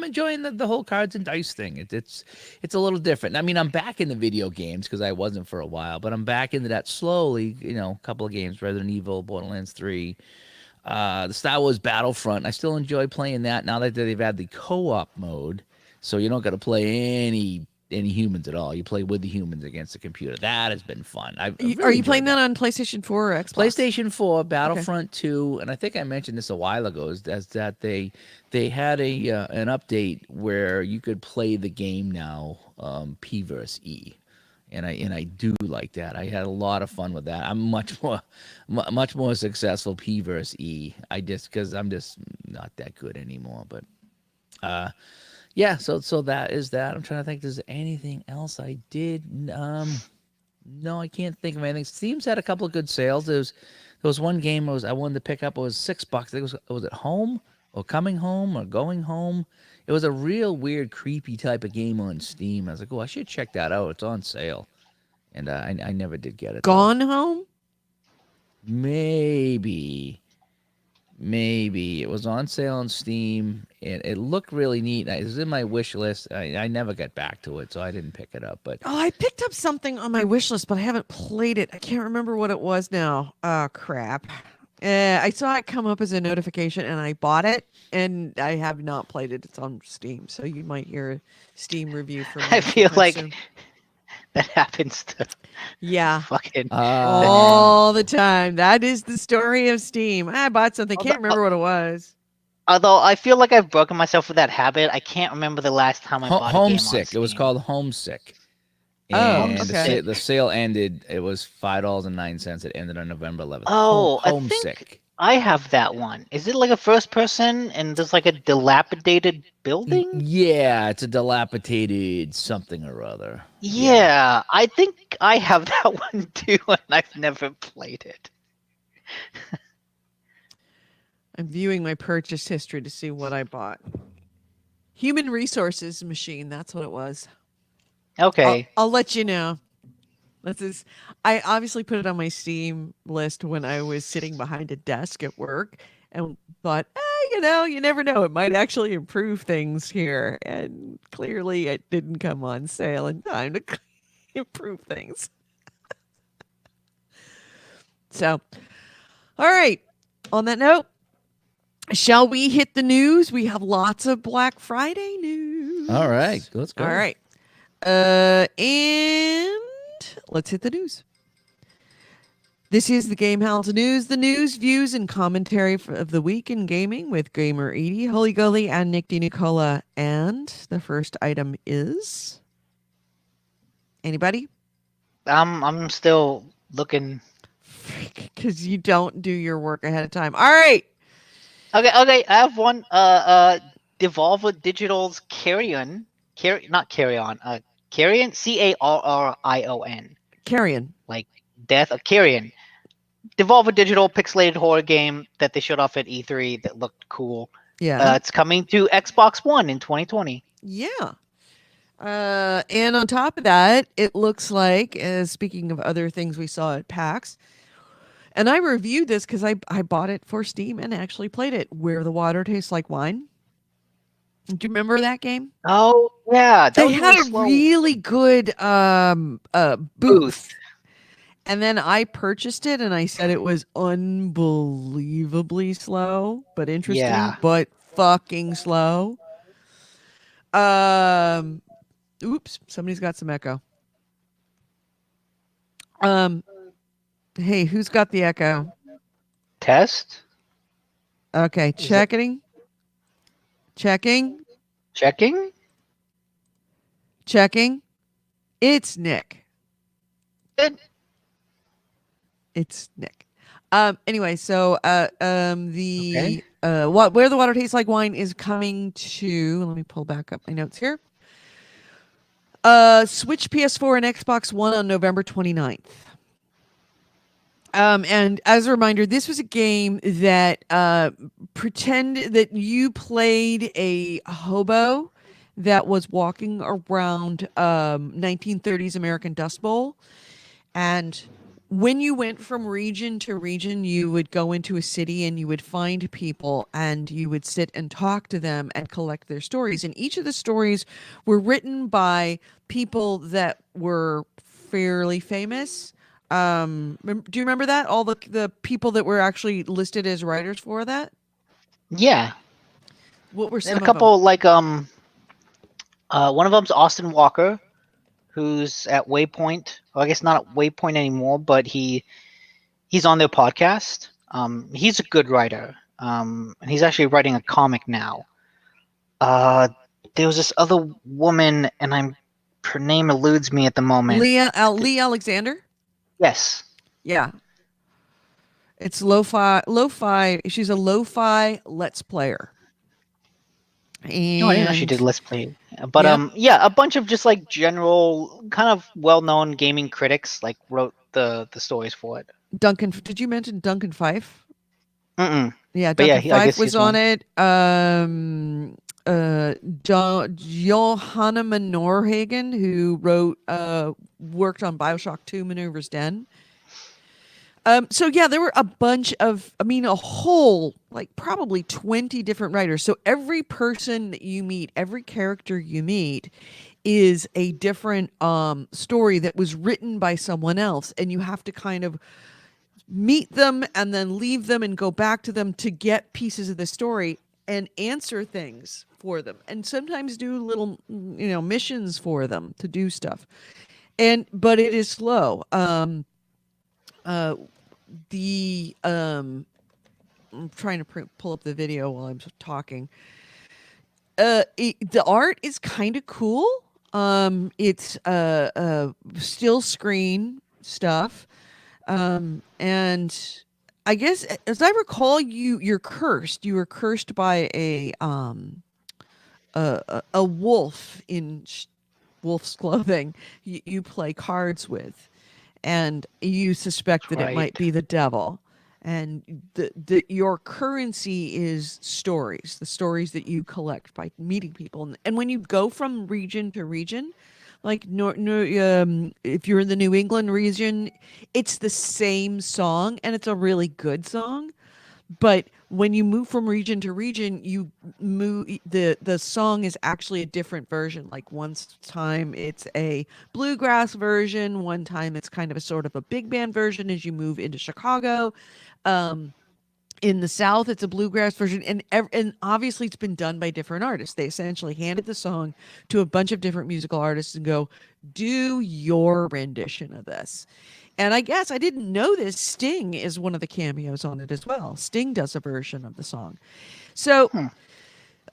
enjoying the whole cards and dice thing. It's a little different. I mean, I'm back in the video games because I wasn't for a while, but I'm back into that slowly. You know, a couple of games: Resident Evil, Borderlands 3, the Star Wars Battlefront. I still enjoy playing that now that they've had the co-op mode, so you don't got to play any humans at all. You play with the humans against the computer. That has been fun. I've Are really you playing enjoyed that on PlayStation 4 or Xbox? PlayStation 4, Okay. Battlefront 2, and I think I mentioned this a while ago, is that they had an update where you could play the game now, P versus E, and I do like that. I had a lot of fun with that. I'm much more successful P versus E. Because I'm just not that good anymore. But yeah. So that is that. I'm trying to think. There's anything else I did? No, I can't think of anything. Steam's had a couple of good sales. There was one game I wanted to pick up. It was $6. I think it was at home or coming home or going home. It was a real weird, creepy type of game on Steam. I was like, oh, I should check that out. It's on sale, and I never did get it. Gone Home? Maybe it was on sale on Steam, and it looked really neat. It was in my wish list. I never got back to it, so I didn't pick it up. But Oh, I picked up something on my wish list, but I haven't played it. I can't remember what it was now. Oh, crap. I saw it come up as a notification, and I bought it, and I have not played it. It's on Steam, so you might hear a Steam review from me I feel sometime like soon. that happens to Yeah, fucking. all the time. That is the story of Steam. I bought something, can't remember what it was. Although I feel like I've broken myself with that habit, I can't remember the last time I bought a game on Homesick. It was Steam. called Homesick. Oh, And okay. the sale ended. It was $5.09. It ended on November 11th. Oh, I Homesick. think I have that one. Is it like a first person and there's like a dilapidated building? Yeah, it's a dilapidated something or other. Yeah, I think I have that one too, and I've never played it. I'm viewing my purchase history to see what I bought. Human resources machine. That's what it was. Okay. I'll let you know. I obviously put it on my Steam list when I was sitting behind a desk at work and thought, you never know. It might actually improve things here. And clearly it didn't come on sale in time to improve things. So, all right. On that note, shall we hit the news? We have lots of Black Friday news. All right, let's go. All right. And let's hit the news. This is the GameHounds news. The news, views, and commentary of the week in gaming with Gamer Edie, Holy Goalie, and Nick DiNicola. And the first item is... Anybody? I'm still looking. Because you don't do your work ahead of time. All right. Okay, I have one. Devolver Digital's Carrion, Carrion, Carrion, Carrion. like Death of Carrion. Devolver Digital pixelated horror game that they showed off at E3 that looked cool. Yeah. It's coming to Xbox One in 2020. Yeah. And on top of that, it looks like, speaking of other things we saw at PAX, and I reviewed this because I bought it for Steam and actually played it, Where the Water Tastes Like Wine. Do you remember that game? Oh yeah, that They was had really a slow. really good booth. And then I purchased it and I said it was unbelievably slow, but interesting, Yeah. but fucking slow. Oops, somebody's got some echo. Hey, who's got the echo? Test. Okay, Is it- checking. Checking. It's Nick. Good. It's Nick. Anyway, so Where the Water Tastes Like Wine is coming to, let me pull back up my notes here. Switch, PS4, and Xbox One on November 29th. And as a reminder, this was a game that pretend that you played a hobo that was walking around 1930s American Dust Bowl. And when you went from region to region, you would go into a city and you would find people and you would sit and talk to them and collect their stories. And each of the stories were written by people that were fairly famous. Do you remember that? All the people that were actually listed as writers for that? Yeah, What were and some a of them? couple like one of them's Austin Walker, who's at Waypoint. Well, I guess not at Waypoint anymore, but he's on their podcast. He's a good writer. And he's actually writing a comic now. Uh, there was this other woman, and her name eludes me at the moment. Lee Alexander? Yes. Yeah. It's lo-fi. She's a lo-fi let's player. No, I didn't know she And did Let's Play. But yep. yeah, a bunch of just like general, kind of well-known gaming critics like wrote the stories for it. Duncan, did you mention Duncan Fife? Mm-mm. Yeah, But yeah, Duncan I Fife guess was he's on one. it. Johanna Norhagen, who worked on Bioshock 2 Maneuver's Den. So yeah, there were a bunch of, a whole, like probably 20 different writers. So every person that you meet, every character you meet is a different story that was written by someone else. And you have to kind of meet them and then leave them and go back to them to get pieces of the story and answer things for them. And sometimes do little, missions for them to do stuff. But it is slow. The I'm trying to pull up the video while I'm talking. The art is kind of cool. It's still screen stuff. And I guess as I recall, you're cursed. You were cursed by a wolf in wolf's clothing. You play cards with, and you suspect that it might Right. be the devil. And your currency is stories, the stories that you collect by meeting people. And when you go from region to region, like if you're in the New England region, it's the same song and it's a really good song. But when you move from region to region, you move the song is actually a different version. Like one time it's a bluegrass version, one time it's kind of a sort of a big band version as you move into Chicago. Um, in the South, it's a bluegrass version, and obviously it's been done by different artists. They essentially handed the song to a bunch of different musical artists and go, "Do your rendition of this." And I guess I didn't know this. Sting is one of the cameos on it as well. Sting does a version of the song. So, Hmm.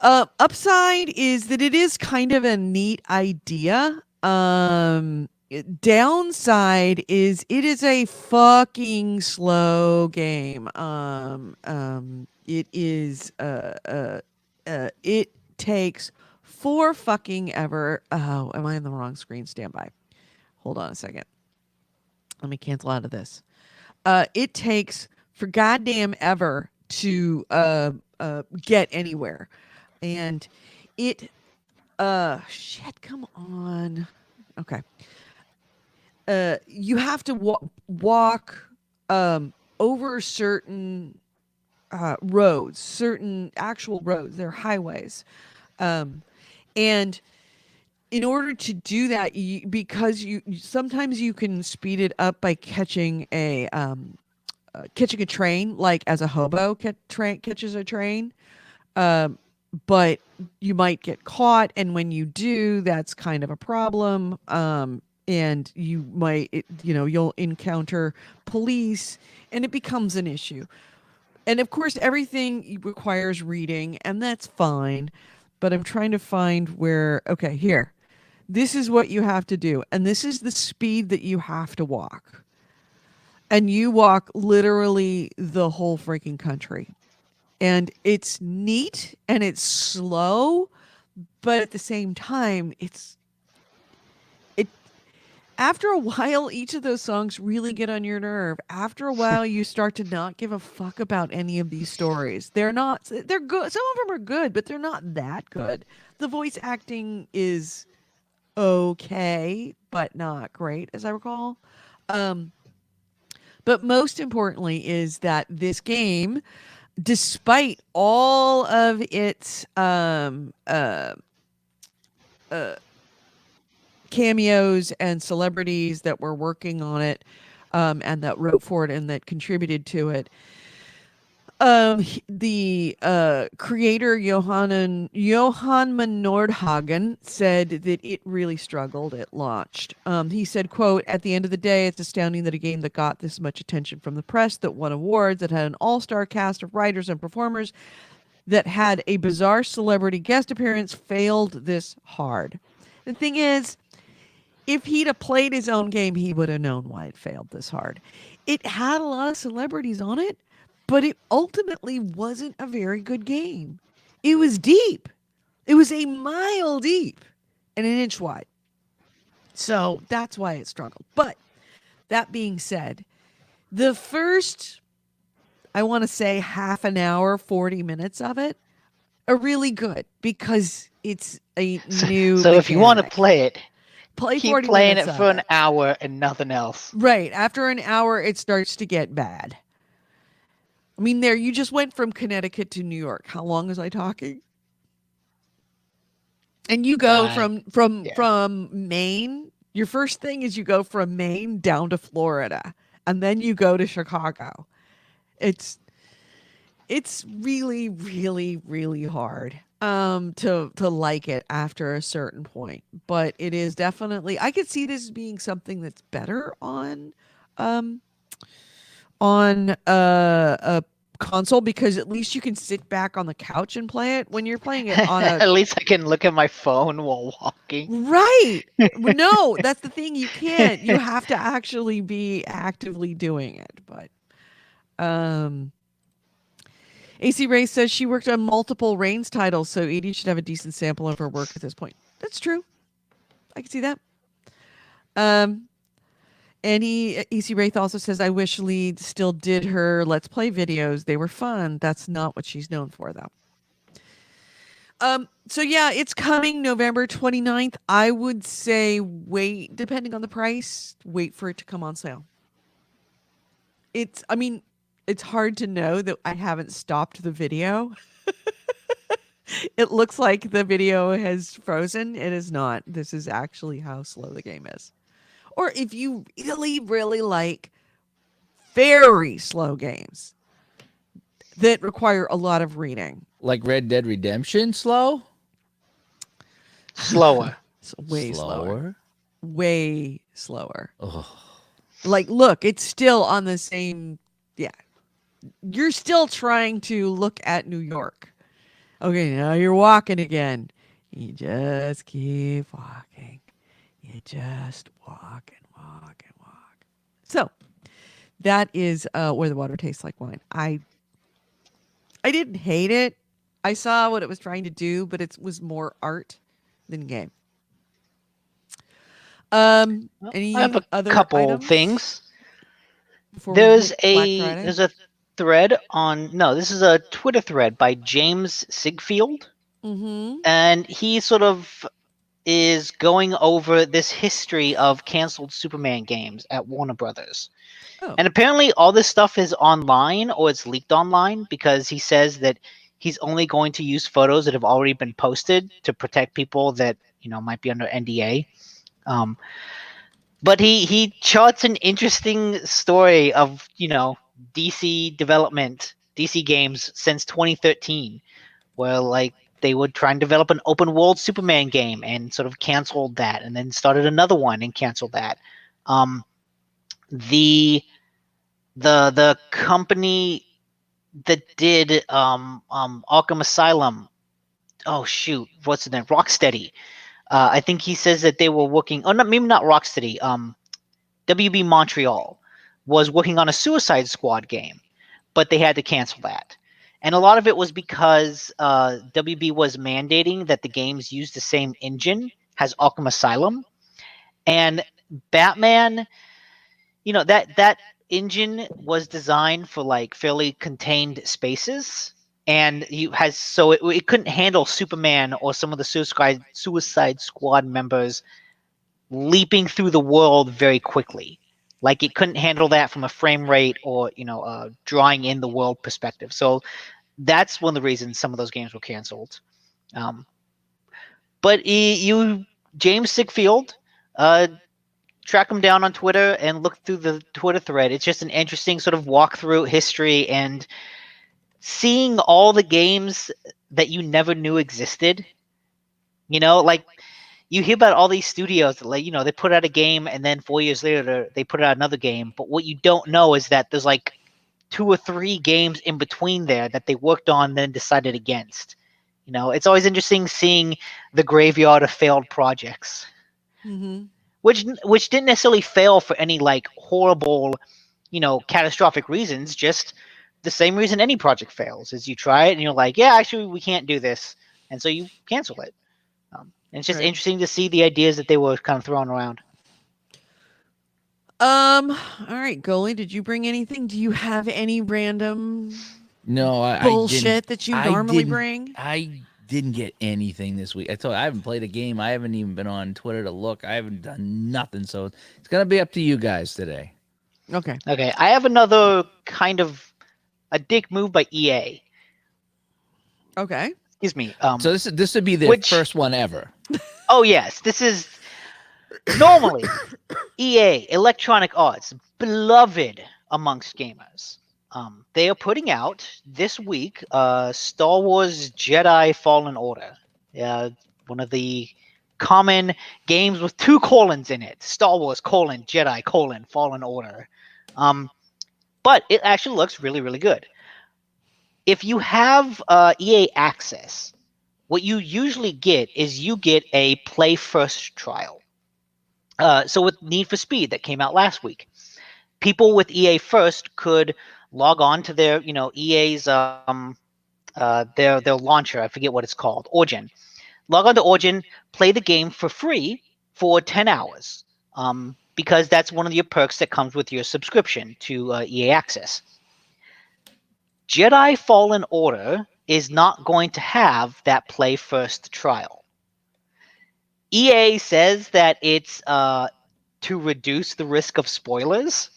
upside is that it is kind of a neat idea. Downside is it is a fucking slow game. It is it takes for fucking ever. Oh, am I in the wrong screen? Stand by. Hold on a second. Let me cancel out of this. It takes for goddamn ever to get anywhere, and it shit. Come on. Okay. You have to walk over certain roads, certain actual roads. They're highways, um, and in order to do that, because sometimes you can speed it up by catching a train, like as a hobo catches a train. Um, but you might get caught, and when you do, that's kind of a problem. And you might, you'll encounter police, and it becomes an issue. And of course, everything requires reading, and that's fine. But I'm trying to find where. Okay, here. This is what you have to do, and this is the speed that you have to walk. And you walk literally the whole freaking country. And it's neat and it's slow, but at the same time, it after a while, each of those songs really get on your nerve. After a while, you start to not give a fuck about any of these stories. They're good. Some of them are good, but they're not that good. The voice acting is okay, but not great, as I recall. Um, but most importantly is that this game, despite all of its cameos and celebrities that were working on it, and that wrote for it and that contributed to it, the creator Johann Nordhagen said that it really struggled at launch. He said, quote, "At the end of the day, it's astounding that a game that got this much attention from the press, that won awards, that had an all-star cast of writers and performers, that had a bizarre celebrity guest appearance, failed this hard." The thing is, if he'd have played his own game, he would have known why it failed this hard. It had a lot of celebrities on it, but it ultimately wasn't a very good game. It was deep. It was a mile deep and an inch wide. So that's why it struggled. But that being said, the first, I want to say half an hour, 40 minutes of it are really good because it's a new So if you want to mechanic. play it, Play keep 40 playing minutes it of for an it. hour and nothing else. Right. After an hour, it starts to get bad. I mean, there, you just went from Connecticut to New York. How long was I talking? And you go Yeah. from Maine. Your first thing is you go from Maine down to Florida, and then you go to Chicago. It's really, really, really hard to like it after a certain point. But it is definitely, I could see this being something that's better um on a console, because at least you can sit back on the couch and play it. When you're playing it on a At least I can look at my phone while walking. right. No, that's the thing. You can't. You have to actually be actively doing it. But AC Ray says she worked on multiple Reigns titles, so Edie should have a decent sample of her work at this point. That's true. I can see that. And EC Wraith also says, I wish Lee still did her Let's Play videos. They were fun. That's not what she's known for, though. So yeah, it's coming November 29th. I would say wait, depending on the price, wait for it to come on sale. I mean, it's hard to know that I haven't stopped the video. It looks like the video has frozen. It is not. This is actually how slow the game is. Or if you really, really like very slow games that require a lot of reading. Like Red Dead Redemption, slow? Slower. It's way slower. Slower? Way slower. Oh. Like, look, it's still on the same. Yeah. You're still trying to look at New York. Okay, now you're walking again. You just keep walking. You just walk and walk and walk. So that is where the water tastes like wine. I didn't hate it. I saw what it was trying to do, but it was more art than game. Any I have a other couple items things. before we hit Black Friday? There's a thread on this is a Twitter thread by James Sigfield, and he sort of is going over this history of canceled Superman games at Warner Brothers. Oh. And apparently all this stuff is online, or it's leaked online, because he says that he's only going to use photos that have already been posted to protect people that might be under NDA. But he charts an interesting story of DC development, DC games since 2013, where like they would try and develop an open world Superman game and sort of canceled that, and then started another one and canceled that. The company that did Arkham Asylum, oh shoot, what's the name? Rocksteady. I think he says that they were working. Oh, no, maybe not Rocksteady. WB Montreal was working on a Suicide Squad game, but they had to cancel that. And a lot of it was because WB was mandating that the games use the same engine as Arkham Asylum. And Batman, that engine was designed for like fairly contained spaces, and it couldn't handle Superman or some of the Suicide Squad members leaping through the world very quickly. Like it couldn't handle that from a frame rate or drawing in the world perspective. So that's one of the reasons some of those games were canceled. Um, but James Sickfield, track him down on Twitter and look through the Twitter thread. It's just an interesting sort of walk through history and seeing all the games that you never knew existed. Like you hear about all these studios that, like, they put out a game and then 4 years later they put out another game. But what you don't know is that there's like 2 or 3 games in between there that they worked on and then decided against. It's always interesting seeing the graveyard of failed projects. Mm-hmm. Which didn't necessarily fail for any like horrible, catastrophic reasons. Just the same reason any project fails is you try it and you're like, yeah, actually we can't do this, and so you cancel it. And it's just Right. interesting to see the ideas that they were kind of throwing around. All right, Goalie, did you bring anything? Do you have any random No, I bullshit didn't. that you I normally didn't- bring? I didn't get anything this week. I told you, I haven't played a game. I haven't even been on Twitter to look. I haven't done nothing. So it's gonna be up to you guys today. Okay. Okay, I have another kind of a dick move by EA. Okay. Excuse me. So this would be the Which- first one ever. Oh yes, this is normally EA, Electronic Arts, beloved amongst gamers. They are putting out this week Star Wars Jedi Fallen Order. One of the common games with 2 colons in it. Star Wars Jedi Fallen Order. But it actually looks really, really good. If you have EA Access, what you usually get is you get a play first trial. So with Need for Speed that came out last week, people with EA First could log on to their, EA's their launcher. I forget what it's called, Origin. Log on to Origin, play the game for free for 10 hours, because that's one of your perks that comes with your subscription to EA Access. Jedi Fallen Order is not going to have that play first trial. EA says that it's to reduce the risk of spoilers,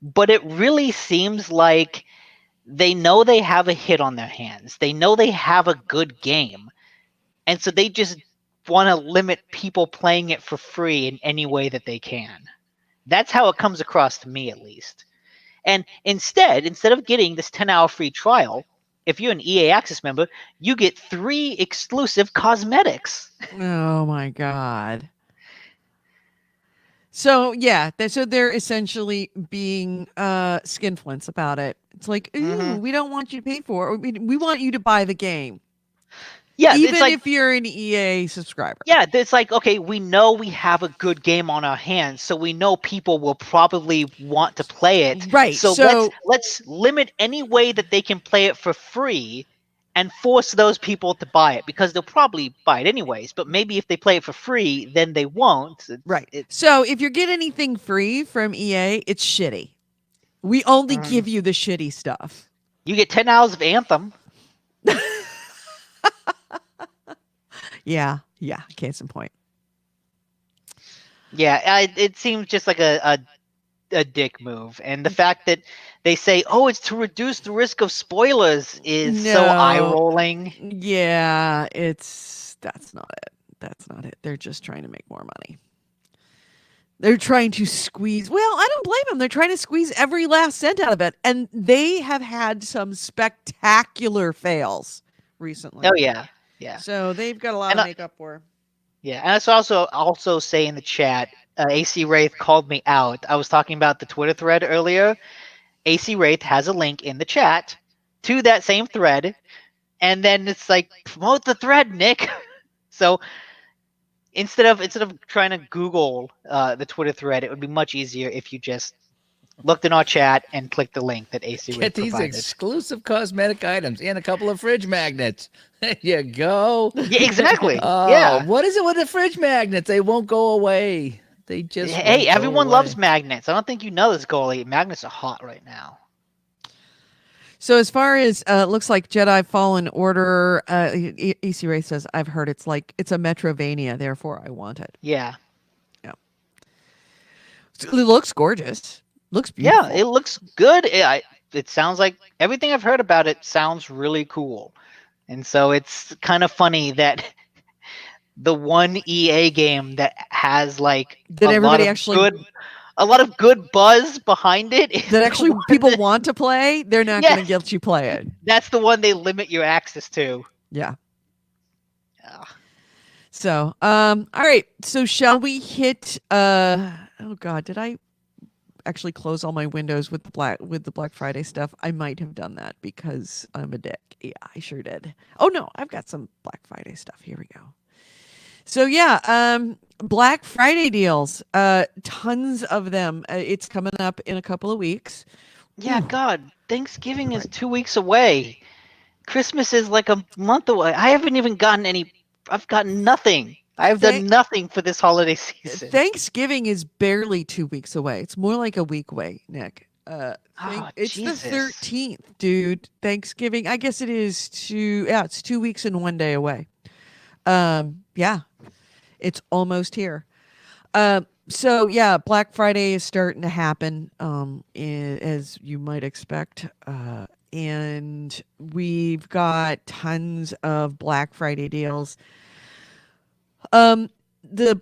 but it really seems like they know they have a hit on their hands. They know they have a good game, and so they just want to limit people playing it for free in any way that they can. That's how it comes across to me, at least. And instead of getting this 10-hour free trial, if you're an EA Access member, you get 3 exclusive cosmetics. Oh my god. So yeah, so they're essentially being skinflints about it. It's like, ooh, we don't want you to pay for it. We want you to buy the game. Yeah, Even it's like, if you're an EA subscriber. yeah, it's like, okay, we know we have a good game on our hands, so we know people will probably want to play it. Right, So, so- let's limit any way that they can play it for free and force those people to buy it, because they'll probably buy it anyways. But maybe if they play it for free, then they won't. Right. So if you get anything free from EA, it's shitty. We only give you the shitty stuff. You get 10 hours of Anthem. Yeah. Case in point. Yeah, it seems just like a dick move, and the fact that they say, "Oh, it's to reduce the risk of spoilers," is so No. eye rolling. Yeah, that's not it. That's not it. They're just trying to make more money. They're trying to squeeze. Well, I don't blame them. They're trying to squeeze every last cent out of it, and they have had some spectacular fails recently. Oh yeah. So they've got a lot And to make up for. Yeah, and it's also say in the chat, AC Wraith called me out. I was talking about the Twitter thread earlier. AC Wraith has a link in the chat to that same thread, and then it's like, promote the thread, Nick. So instead of trying to Google the Twitter thread, it would be much easier if you just looked in our chat and clicked the link that AC Wraith Get these provided. exclusive cosmetic items and a couple of fridge magnets. There you go. Yeah, exactly. Oh, Yeah. what is it with the fridge magnets? They won't go away. They just Hey, won't go everyone away. loves magnets. I don't think you know this, goalie. Magnets are hot right now. So as far as it looks like Jedi Fallen Order, EC Ray says, I've heard it's a Metrovania, therefore I want it. Yeah. Yeah. So it looks gorgeous. Looks Yeah, beautiful. it looks good. It sounds like everything I've heard about it sounds really cool. And so it's kind of funny that the one EA game that has like That everybody actually a lot of good buzz behind it is that the actually one people that, want to play, they're not going to yes, get you play it. that's the one they limit your access to. Yeah. Ugh. So, all right. So shall we hit oh god, did I actually close all my windows with the Black Friday stuff? I might have done that because I'm a dick. Yeah, I sure did. Oh no, I've got some Black Friday stuff. Here we go. So yeah, Black Friday deals. Tons of them. It's coming up in a couple of weeks. Yeah, Ooh, God, Thanksgiving is 2 weeks away. Christmas is like a month away. I haven't even gotten any. I've gotten nothing. I've Thank- done nothing for this holiday season. Thanksgiving is barely 2 weeks away. It's more like a week away, Nick. Oh, It's the Jesus. 13th, dude. Thanksgiving. I guess it is it's 2 weeks and 1 day away. Yeah, it's almost here. So yeah, Black Friday is starting to happen, as you might expect. And we've got tons of Black Friday deals. The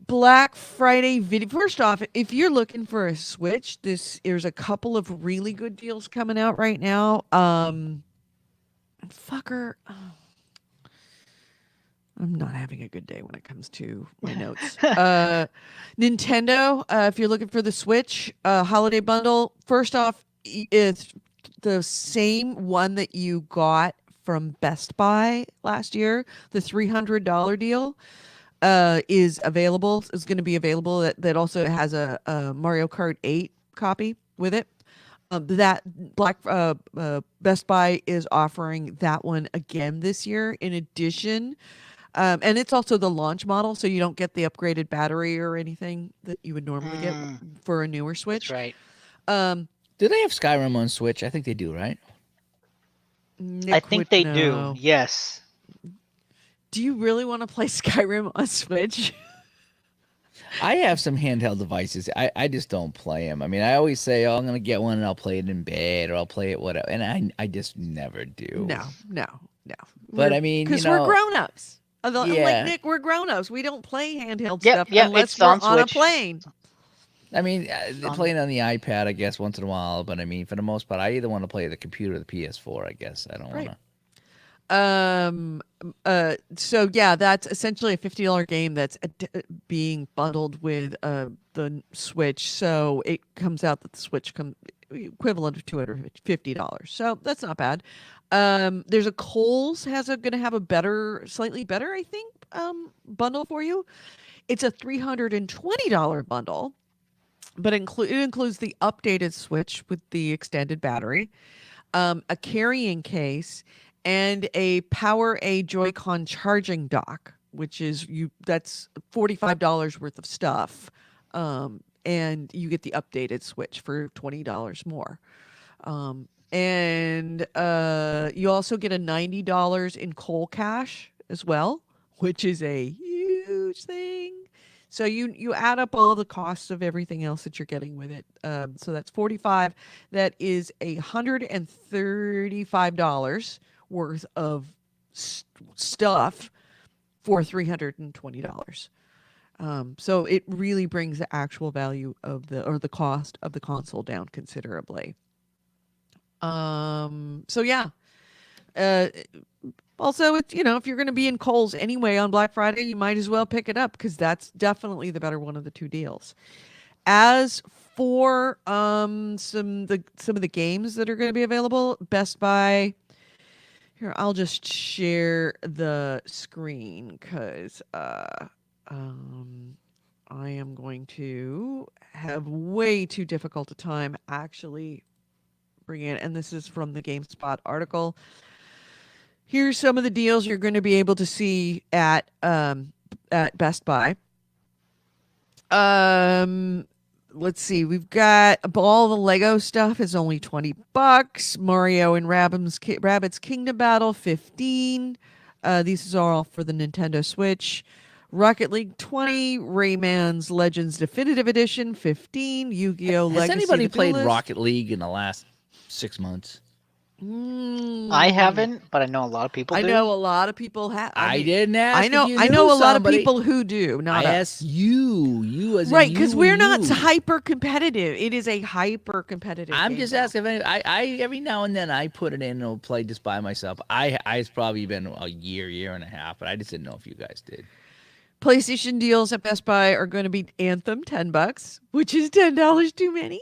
Black Friday video. First off, if you're looking for a Switch, there's a couple of really good deals coming out right now. Fucker. I'm not having a good day when it comes to my notes. Nintendo, if you're looking for the Switch holiday bundle, first off, it's the same one that you got from Best Buy last year, the $300 deal. Is available. Is going to be available. That also has a Mario Kart 8 copy with it. That Best Buy is offering that one again this year. In addition, and it's also the launch model, so you don't get the upgraded battery or anything that you would normally get for a newer That's Switch. right. Do they have Skyrim on Switch? I think they do, right? Nick I think would they know. do. Yes. Do you really want to play Skyrim on Switch? I have some handheld devices. I just don't play them. I mean, I always say, "Oh, I'm gonna get one and I'll play it in bed or I'll play it whatever," and I just never do. No. But I mean, because we're grown-ups. Like Yeah. Nick, we're grown-ups. We don't play handheld Yep, stuff yep, unless it's we're on on a Switch. plane. I mean, playing on the iPad, I guess, once in a while. But I mean, for the most part, I either want to play the computer or the PS4. I guess I don't Right. want to. So yeah, that's essentially a $50 game that's being bundled with the Switch. So it comes out that the Switch equivalent of $250. So that's not bad. There's a Kohl's going to have a slightly better, I think, bundle for you. It's a $320 bundle, but it includes the updated Switch with the extended battery, a carrying case, and a Power A Joy-Con charging dock, which is that's $45 worth of stuff. And you get the updated Switch for $20 more. And you also get a $90 in Kohl Cash as well, which is a huge thing. So you add up all the costs of everything else that you're getting with it. So that's 45. That is $135 worth of stuff for $320. So it really brings the actual value of the cost of the console down considerably. So yeah. Also, it's, if you're going to be in Kohl's anyway on Black Friday, you might as well pick it up because that's definitely the better one of the two deals. As for some of the games that are going to be available, Best Buy. Here, I'll just share the screen because I am going to have way too difficult a time actually bringing it. And this is from the GameSpot article. Here's some of the deals you're going to be able to see at Best Buy. Let's see. We've got all the Lego stuff is only $20. Mario and Rabbids Kingdom Battle 15. These are all for the Nintendo Switch. Rocket League 20, Rayman's Legends Definitive Edition 15, Yu-Gi-Oh! Has Legacy anybody of the played Duelist. Rocket League in the last 6 months? I haven't, but I know a lot of people I do. know a lot of people have. I didn't ask I know. if you I knew know a lot of somebody. people who do. Not I us. asked you as Right, in because you we're and not you. hyper competitive. It is a hyper competitive. I'm game just now. asking if I every now and then I put it in and I'll play just by myself. It's probably been a year and a half, but I just didn't know if you guys did. PlayStation deals at Best Buy are going to be Anthem $10, which is $10 too many.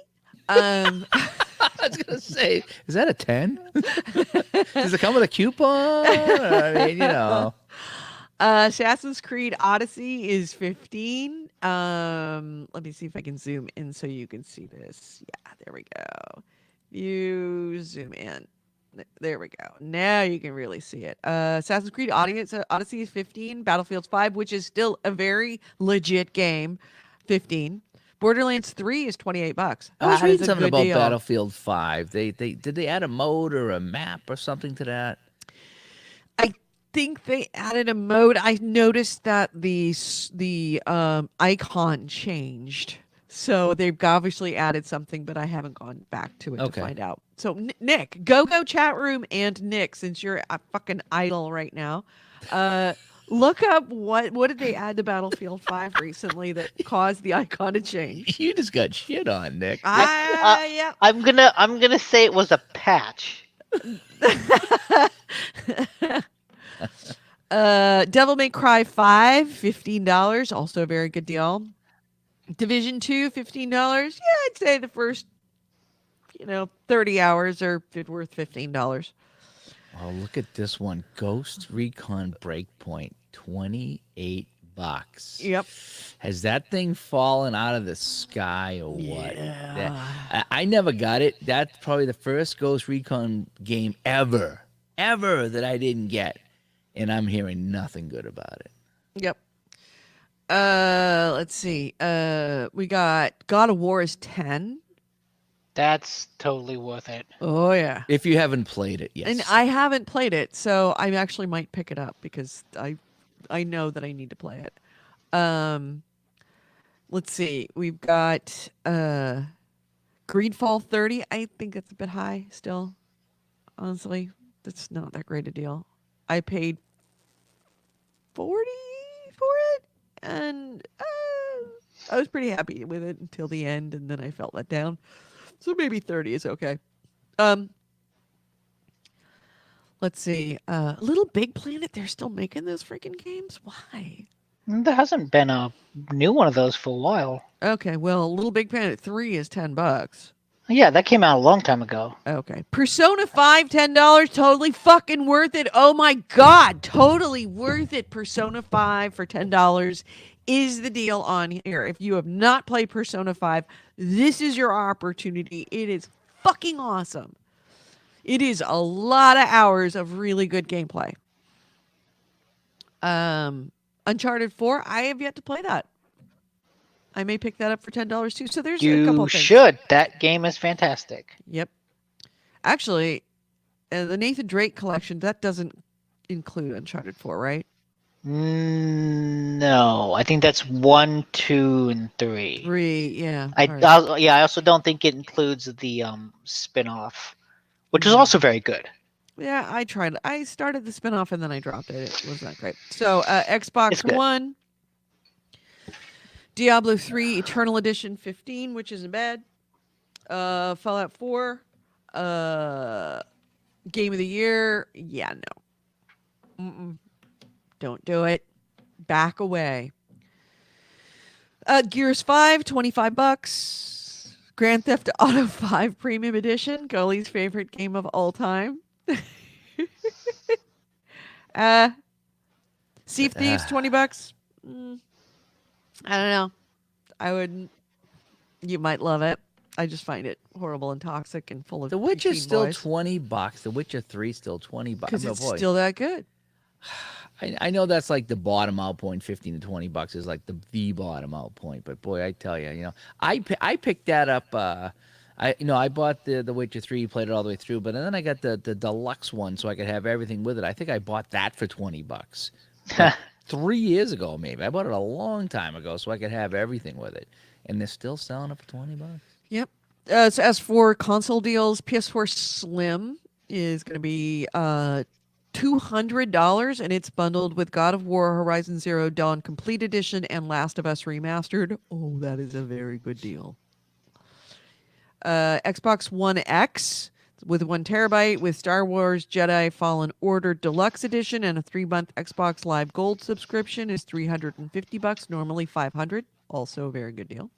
I was gonna say, is that a 10? Does it come with a coupon? I mean, you know. Assassin's Creed Odyssey is 15. Let me see if I can zoom in so you can see this. Yeah, there we go. You zoom in. There we go. Now you can really see it. Assassin's Creed Odyssey is 15. Battlefield 5, which is still a very legit game, 15. Borderlands 3 is $28. I was That is reading a something good about deal. Battlefield 5. They did they add a mode or a map or something to that? I think they added a mode. I noticed that the icon changed. So they've obviously added something, but I haven't gone back to it Okay. to find out. So Nick, go chat room and Nick, since you're a fucking idol right now, look up what did they add to Battlefield 5 recently that caused the icon to change. You just got shit on, Nick. Yeah. I'm gonna say it was a patch. Devil May Cry 5, $15, also a very good deal. Division 2, $15. Yeah, I'd say the first 30 hours are worth $15. Oh, look at this one. Ghost Recon Breakpoint, $28. Yep. Has that thing fallen out of the sky or what? Yeah. I never got it. That's probably the first Ghost Recon game ever that I didn't get. And I'm hearing nothing good about it. Yep. Let's see. We got God of War is 10. That's totally worth it. Oh yeah. If you haven't played it, yes. And I haven't played it, so I actually might pick it up because I know that I need to play it. Let's see. We've got Greedfall 30. I think that's a bit high still. Honestly, that's not that great a deal. I paid 40 for it, and I was pretty happy with it until the end, and then I felt let down. So maybe 30 is okay. Let's see. Little Big Planet, they're still making those freaking games? Why? There hasn't been a new one of those for a while. Okay, well, Little Big Planet 3 is $10. Yeah, that came out a long time ago. Okay. Persona 5, $10, totally fucking worth it. Oh my god, totally worth it. Persona 5 for $10 is the deal on here. If you have not played Persona 5, this is your opportunity. It is fucking awesome. It is a lot of hours of really good gameplay. Uncharted 4, I have yet to play that. I may pick that up for $10 too. So there's a couple You of things. should. That game is fantastic. Yep. Actually, the Nathan Drake collection, that doesn't include Uncharted 4, right? No, I think that's 1, 2, and 3. 3, yeah. I all right. I also don't think it includes the spin-off, which was also very good. Yeah, I tried. I started the spinoff and then I dropped it. It was not great. So, Xbox It's good. One, Diablo 3 Eternal Edition 15, which isn't bad. Fallout 4, Game of the Year. Yeah, no. Don't do it. Back away. Gears 5, $25. Grand Theft Auto 5 Premium Edition, Gully's favorite game of all time. Sea of Thieves, $20. I don't know. I wouldn't. You might love it. I just find it horrible and toxic and full of The Witcher's preteen still boys. $20. The Witcher 3 still $20. Because Oh, it's boy. still that good. I know that's like the bottom out point. 15 to $20 is like the bottom out point. But boy, I tell you, I picked that up. I bought the Witcher 3, played it all the way through, but then I got the deluxe one so I could have everything with it. I think I bought that for $20, like 3 years ago maybe. I bought it a long time ago so I could have everything with it, and they're still selling it for $20. Yep. So as for console deals, PS4 Slim is going to be $200, and it's bundled with God of War, Horizon Zero Dawn Complete Edition, and Last of Us Remastered. Oh, that is a very good deal. Xbox One X with 1 terabyte with Star Wars Jedi Fallen Order Deluxe Edition and a 3-month Xbox Live Gold subscription is $350, normally $500. Also a very good deal.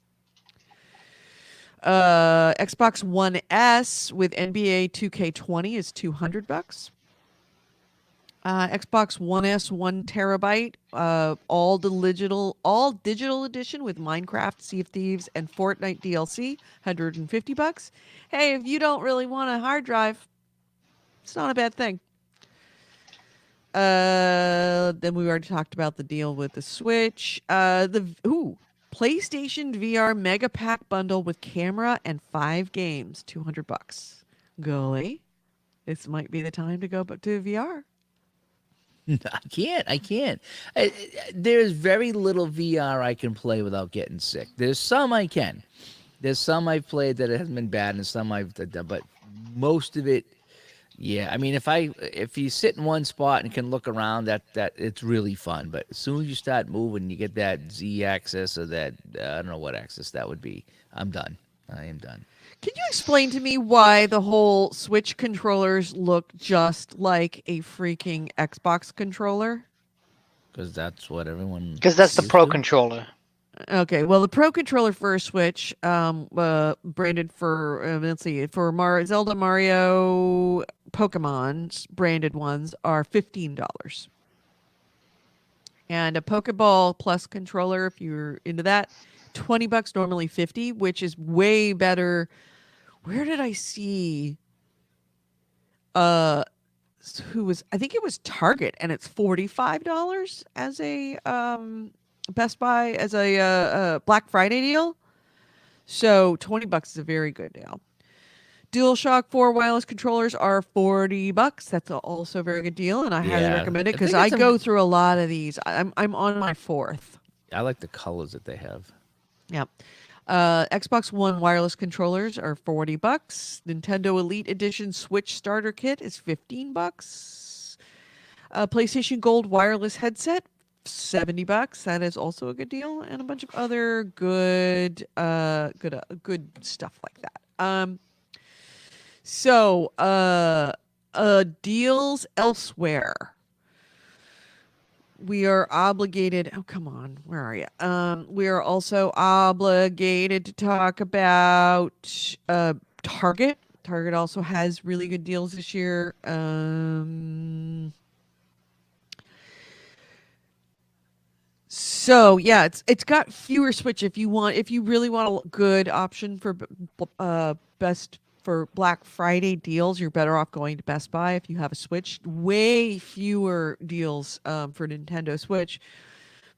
Xbox One S with NBA 2K20 is $200. Xbox One S 1 terabyte, all digital edition with Minecraft, Sea of Thieves, and Fortnite DLC, $150. Hey, if you don't really want a hard drive, it's not a bad thing. Then we already talked about the deal with the Switch. PlayStation VR Mega Pack bundle with camera and 5 games, $200. Golly, this might be the time to go to VR. I can't. There's very little VR I can play without getting sick. There's some I can. There's some I've played that it hasn't been bad, and some I've done, but most of it, yeah. I mean, if you sit in one spot and can look around, that it's really fun. But as soon as you start moving, you get that Z axis or that I don't know what axis that would be. I'm done. I am done. Can you explain to me why the whole Switch controllers look just like a freaking Xbox controller? Because that's what everyone. Because that's the used Pro to. controller. Okay, well, the Pro controller for a Switch, branded for let's see, for Zelda, Mario, Pokemon's branded ones are $15, and a Pokeball Plus controller, if you're into that, $20, normally $50, which is way better. Where did I see? I think it was Target, and it's $45 as a Best Buy as a Black Friday deal. So $20 is a very good deal. DualShock 4 wireless controllers are $40. That's also a very good deal, and I highly recommend it because I go through a lot of these. I'm on my 4th. I like the colors that they have. Yeah. Xbox One wireless controllers are $40. Nintendo Elite Edition Switch Starter Kit is $15. PlayStation Gold wireless headset, $70. That is also a good deal, and a bunch of other good stuff like that. Deals elsewhere. We are obligated. Oh, come on. Where are you? We are also obligated to talk about Target. Target also has really good deals this year. So yeah, it's got fewer Switch. If you really want a good option for best for Black Friday deals, you're better off going to Best Buy if you have a Switch. Way fewer deals for Nintendo Switch.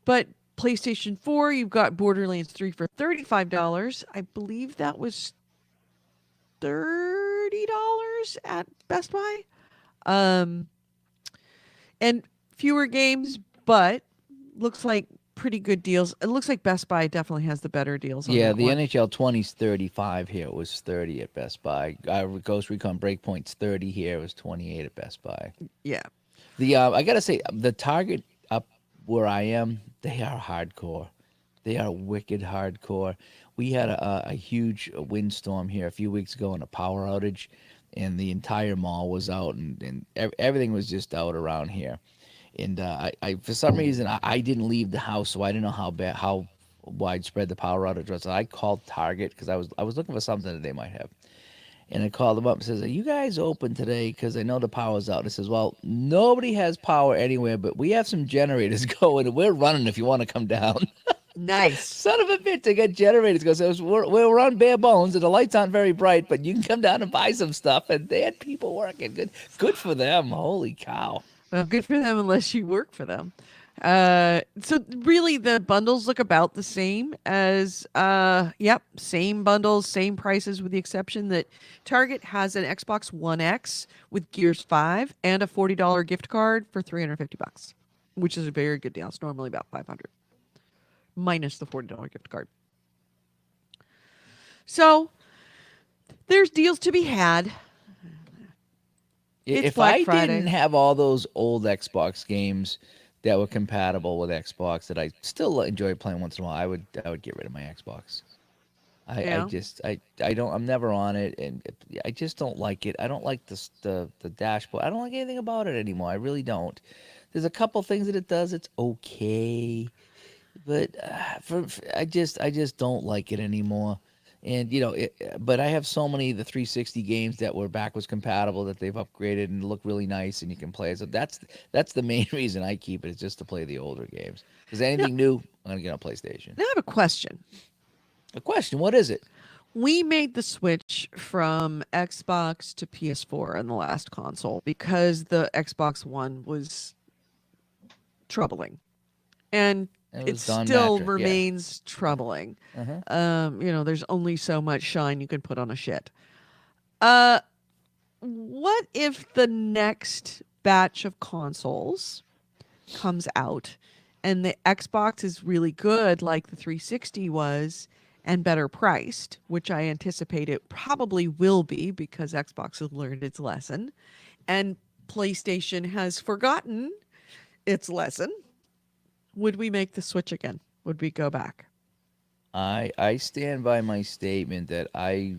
But PlayStation 4, you've got Borderlands 3 for $35. I believe that was $30 at Best Buy. And fewer games, but looks like pretty good deals. It looks like Best Buy definitely has the better deals. Yeah, the one. NHL 20's 35 here. It was 30 at Best Buy. Ghost Recon Breakpoint's 30 here. It was 28 at Best Buy. Yeah. I gotta say, the Target up where I am, they are hardcore. They are wicked hardcore. We had a huge windstorm here a few weeks ago and a power outage, and the entire mall was out, and everything was just out around here. And I for some reason I didn't leave the house, so I didn't know how widespread the power outage was. So I called Target because I was looking for something that they might have, and I called them up and says, "Are you guys open today? Because I know the power's out." And it says, "Well, nobody has power anywhere, but we have some generators going, and we're running if you want to come down." Nice. Son of a bitch, they got generators because we're on bare bones and the lights aren't very bright, but you can come down and buy some stuff. And they had people working. Good for them. Holy cow. Well, good for them unless you work for them. So really the bundles look about the same as yep, same bundles, same prices with the exception that Target has an Xbox One X with Gears 5 and a $40 gift card for $350, which is a very good deal. It's normally about 500 minus the $40 gift card. So there's deals to be had. It's If Black I Friday. didn't have all those old Xbox games that were compatible with Xbox that I still enjoy playing once in a while, I would get rid of my Xbox. Yeah. I don't, I'm never on it, and I just don't like it. I don't like the dashboard. I don't like anything about it anymore. I really don't. There's a couple things that it does. It's okay, but I just don't like it anymore. And but I have so many of the 360 games that were backwards compatible that they've upgraded and look really nice, and you can play. So that's the main reason I keep it, is just to play the older games. Because Now, anything new, I'm gonna get on PlayStation. now I have a question. A question: what is it? We made the switch from Xbox to PS4 in the last console because the Xbox One was troubling. And It it was Don still Matrick, yeah. remains troubling. There's only so much shine you can put on a shit. Uh, what if the next batch of consoles comes out and the Xbox is really good, like the 360 was, and better priced, which I anticipate it probably will be because Xbox has learned its lesson, and PlayStation has forgotten its lesson? Would we make the switch again? Would we go back? I stand by my statement that I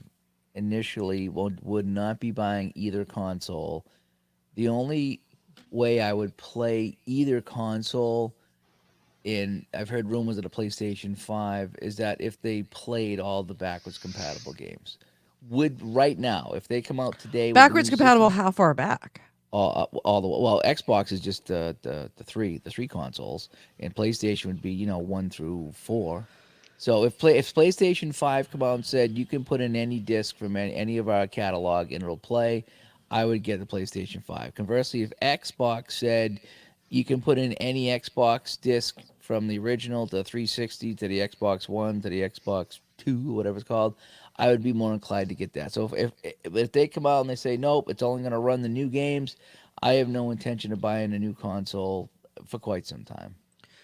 initially would not be buying either console. The only way I would play either console, and I've heard rumors of the PlayStation 5, is that if they played all the backwards compatible games. Would right now, if they come out today with the Backwards new compatible, system, how far back? all the well, Xbox is just the three consoles, and PlayStation would be 1 through 4. So if PlayStation 5 come out and said you can put in any disc from any of our catalog and it'll play, I would get the PlayStation 5. Conversely, if Xbox said you can put in any Xbox disc from the original to 360 to the Xbox One to the Xbox Two, whatever it's called, I would be more inclined to get that. So if they come out and they say nope, it's only going to run the new games, I have no intention of buying a new console for quite some time.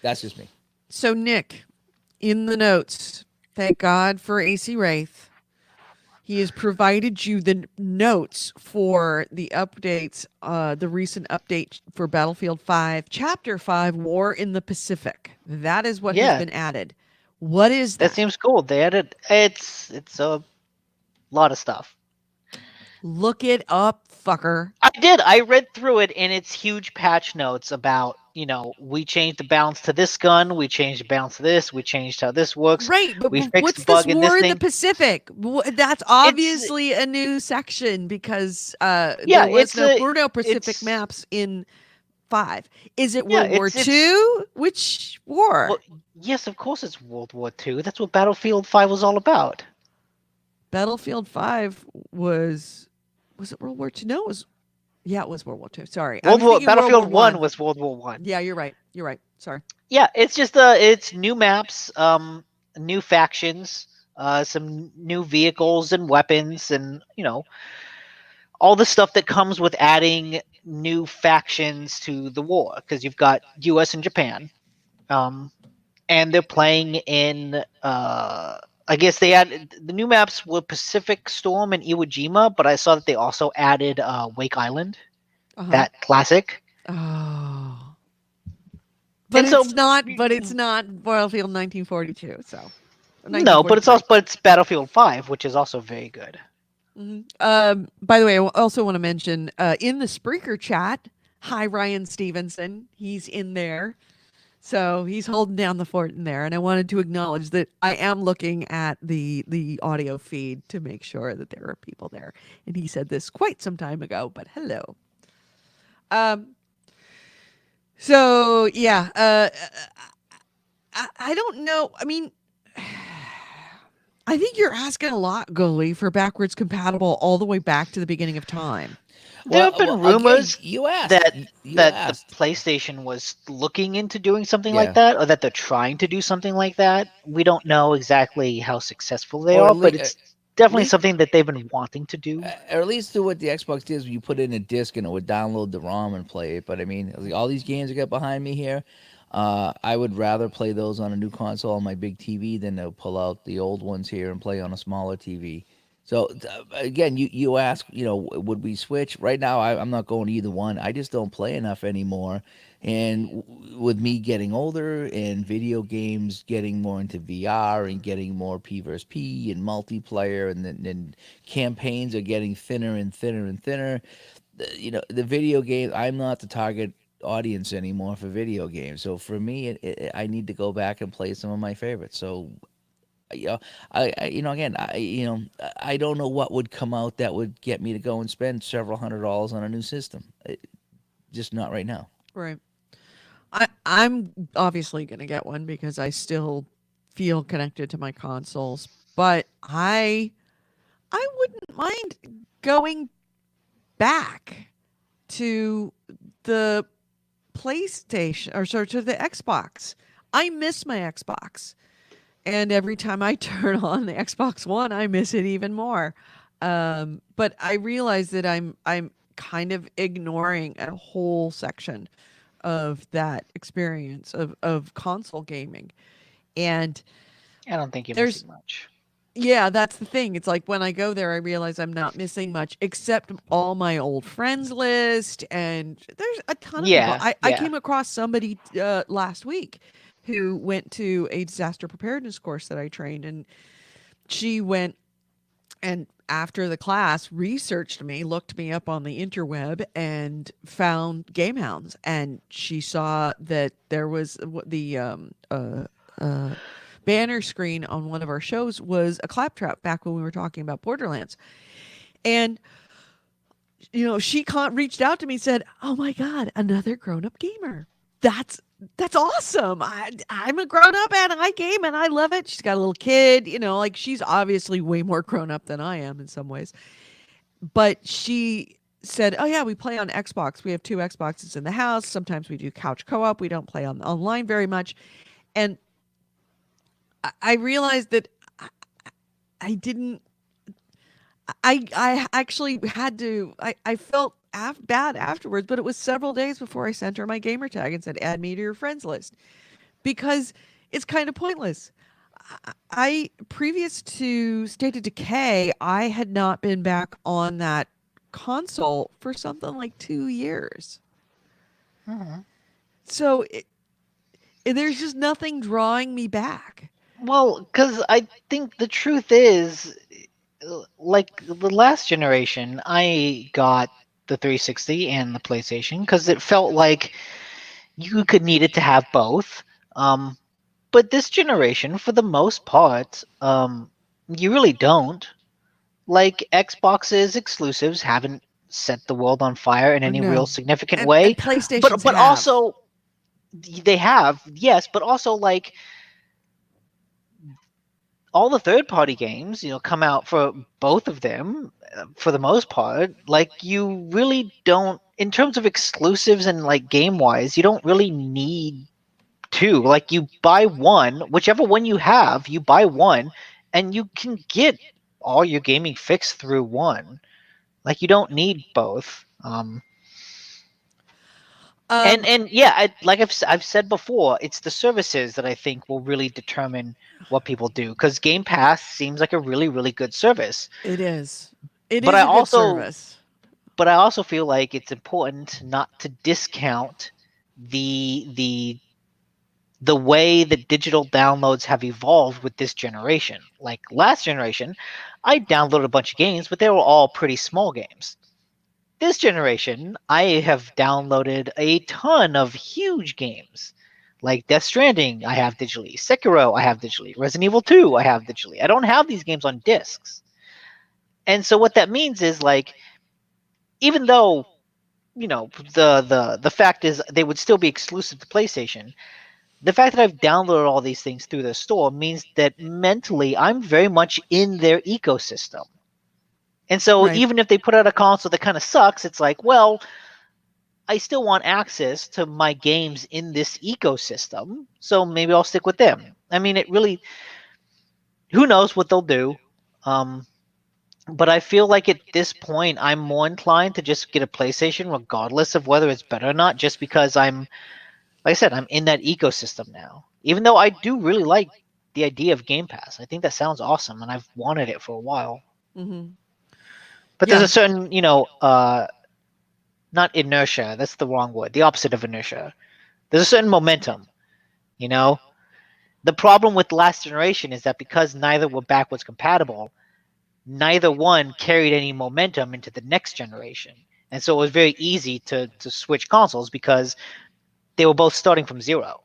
That's just me. So, Nick, in the notes, thank God for AC Wraith. He has provided you the notes for the updates, the recent update for Battlefield 5, Chapter 5, War in the Pacific. That is what has Yeah, been added. What is that that? seems cool. They added it's a lot of stuff. Look it up, fucker. I did. I read through it in its huge patch notes about, we changed the balance to this gun, we changed the balance to this, we changed how this works, Right, but we fixed the what's this bug in this war in the thing. Pacific? That's It's obviously a new section because yeah, there were no Pacific it's maps in 5. Is it yeah, World War it's II? Which war? well, yes, of course it's World War II. That's what Battlefield 5 was all about. Battlefield 5 was it World War II? No, it was World War II. Sorry. I World was War thinking World War Battlefield 1 One. was World War 1. Yeah, you're right. You're right. Sorry. Yeah, it's just it's new maps, new factions, some new vehicles and weapons, and all the stuff that comes with adding new factions to the war, because you've got US and Japan, and they're playing in I guess they added the new maps were Pacific Storm and Iwo Jima, but I saw that they also added Wake Island, Uh-huh. that classic. Oh. But And so it's not Battlefield 1942, so no, but 1943. it's Battlefield 5, which is also very good. By the way, I also want to mention in the Spreaker chat, hi Ryan Stevenson. He's in there. So he's holding down the fort in there. And I wanted to acknowledge that I am looking at the audio feed to make sure that there are people there. And he said this quite some time ago, but hello. So yeah, I don't know. I mean, I think you're asking a lot, Goalie, for backwards compatible all the way back to the beginning of time. There have been Again, rumors you asked. that You that the asked. PlayStation was looking into doing something like Yeah. that, or that they're trying to do something like that. We don't know exactly how successful they Or are, at but least, it's at definitely least something that they've been wanting to do. or at least do what the Xbox did, is you put in a disc and it would download the ROM and play it. But I mean, like, all these games I got behind me here, I would rather play those on a new console on my big TV than to pull out the old ones here and play on a smaller TV. So again, you ask, would we switch? Right now, I'm not going to either one. I just don't play enough anymore. And with me getting older and video games getting more into VR and getting more P versus P and multiplayer, and then campaigns are getting thinner and thinner and thinner. The video game, I'm not the target audience anymore for video games. So for me, I need to go back and play some of my favorites. So you know, again, I don't know what would come out that would get me to go and spend several $100s on a new system. Just not right now. Right. I'm obviously going to get one because I still feel connected to my consoles, but I wouldn't mind going back to the PlayStation, or sorry, to the Xbox. I miss my Xbox. And every time I turn on the Xbox One, I miss it even more. But I realize that I'm kind of ignoring a whole section of that experience of console gaming. And I don't think you're there's missing much. yeah, that's the thing. It's like when I go there, I realize I'm not missing much except all my old friends list. And there's a ton of people. Yeah, I yeah. came across somebody last week who went to a disaster preparedness course that I trained. And she went and after the class researched me, looked me up on the interweb, and found GameHounds. And she saw that there was the uh, banner screen on one of our shows was a claptrap back when we were talking about Borderlands. And she reached out to me and said, "Oh my god, another grown-up gamer. That's awesome. I'm a grown-up and I game and I love it." She's got a little kid, like she's obviously way more grown up than I am in some ways. But she said, "Oh yeah, we play on Xbox. We have two Xboxes in the house. Sometimes we do couch co-op. We don't play online very much." And I realized that I didn't. I actually had to. I felt bad afterwards, but it was several days before I sent her my gamer tag and said, "Add me to your friends list," because it's kind of pointless. Previous to State of Decay, I had not been back on that console for something like 2 years. Mhm. So there's just nothing drawing me back. Well, because I think the truth is, like the last generation, I got the 360 and the PlayStation because it felt like you could need it to have both. Um, but this generation, for the most part, you really don't. Like Xbox's exclusives haven't set the world on fire in any real No, significant and way, PlayStations but have. also they have, yes, but also like all the third party games, come out for both of them for the most part. Like you really don't, in terms of exclusives and like game wise, you don't really need two. Like you buy one, whichever one you have, you buy one, and you can get all your gaming fixed through one. Like you don't need both. And Um, yeah, like I've said before, it's the services that I think will really determine what people do. Because Game Pass seems like a really really good service, it is. It but is I a good also service. but I also feel like it's important not to discount the way that digital downloads have evolved with this generation. Like last generation, I downloaded a bunch of games, but they were all pretty small games. This generation, I have downloaded a ton of huge games. Like Death Stranding, I have digitally. Sekiro, I have digitally. Resident Evil 2, I have digitally. I don't have these games on discs. And so what that means is like, even though, the fact is they would still be exclusive to PlayStation, the fact that I've downloaded all these things through the store means that mentally I'm very much in their ecosystem. And so Right. even if they put out a console that kind of sucks, it's like, well, I still want access to my games in this ecosystem, so maybe I'll stick with them. I mean, it really, who knows what they'll do. Um, but I feel like at this point, I'm more inclined to just get a PlayStation, regardless of whether it's better or not, just because like I said, I'm in that ecosystem now. Even though I do really like the idea of Game Pass, I think that sounds awesome, and I've wanted it for a while. Mm-hmm. But there's Yeah. a certain, not inertia. That's the wrong word. The opposite of inertia. There's a certain momentum. You know, the problem with last generation is that because neither were backwards compatible, neither one carried any momentum into the next generation. And so it was very easy to switch consoles because they were both starting from zero.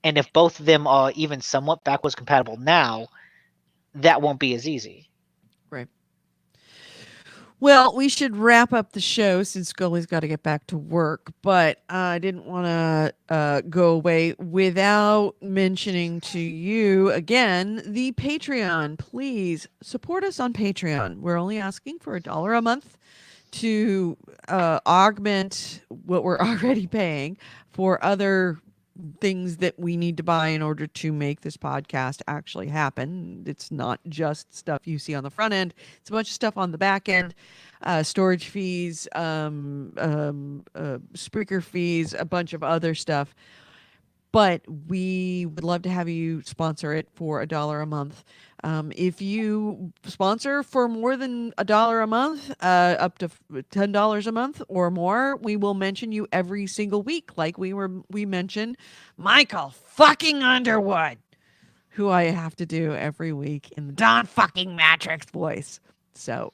And if both of them are even somewhat backwards compatible now, that won't be as easy. Right. Well, we should wrap up the show since Scully's got to get back to work. But I didn't want to go away without mentioning to you again the Patreon. Please support us on Patreon. We're only asking for $1 a month to augment what we're already paying for other things that we need to buy in order to make this podcast actually happen. It's not just stuff you see on the front end, it's a bunch of stuff on the back end, storage fees, Spreaker fees, a bunch of other stuff. But we would love to have you sponsor it for $1 a month. If you sponsor for more than $1 a month, up to $10 a month or more, we will mention you every single week, like we mentioned Michael fucking Underwood, who I have to do every week in the Don fucking Matrix voice. So,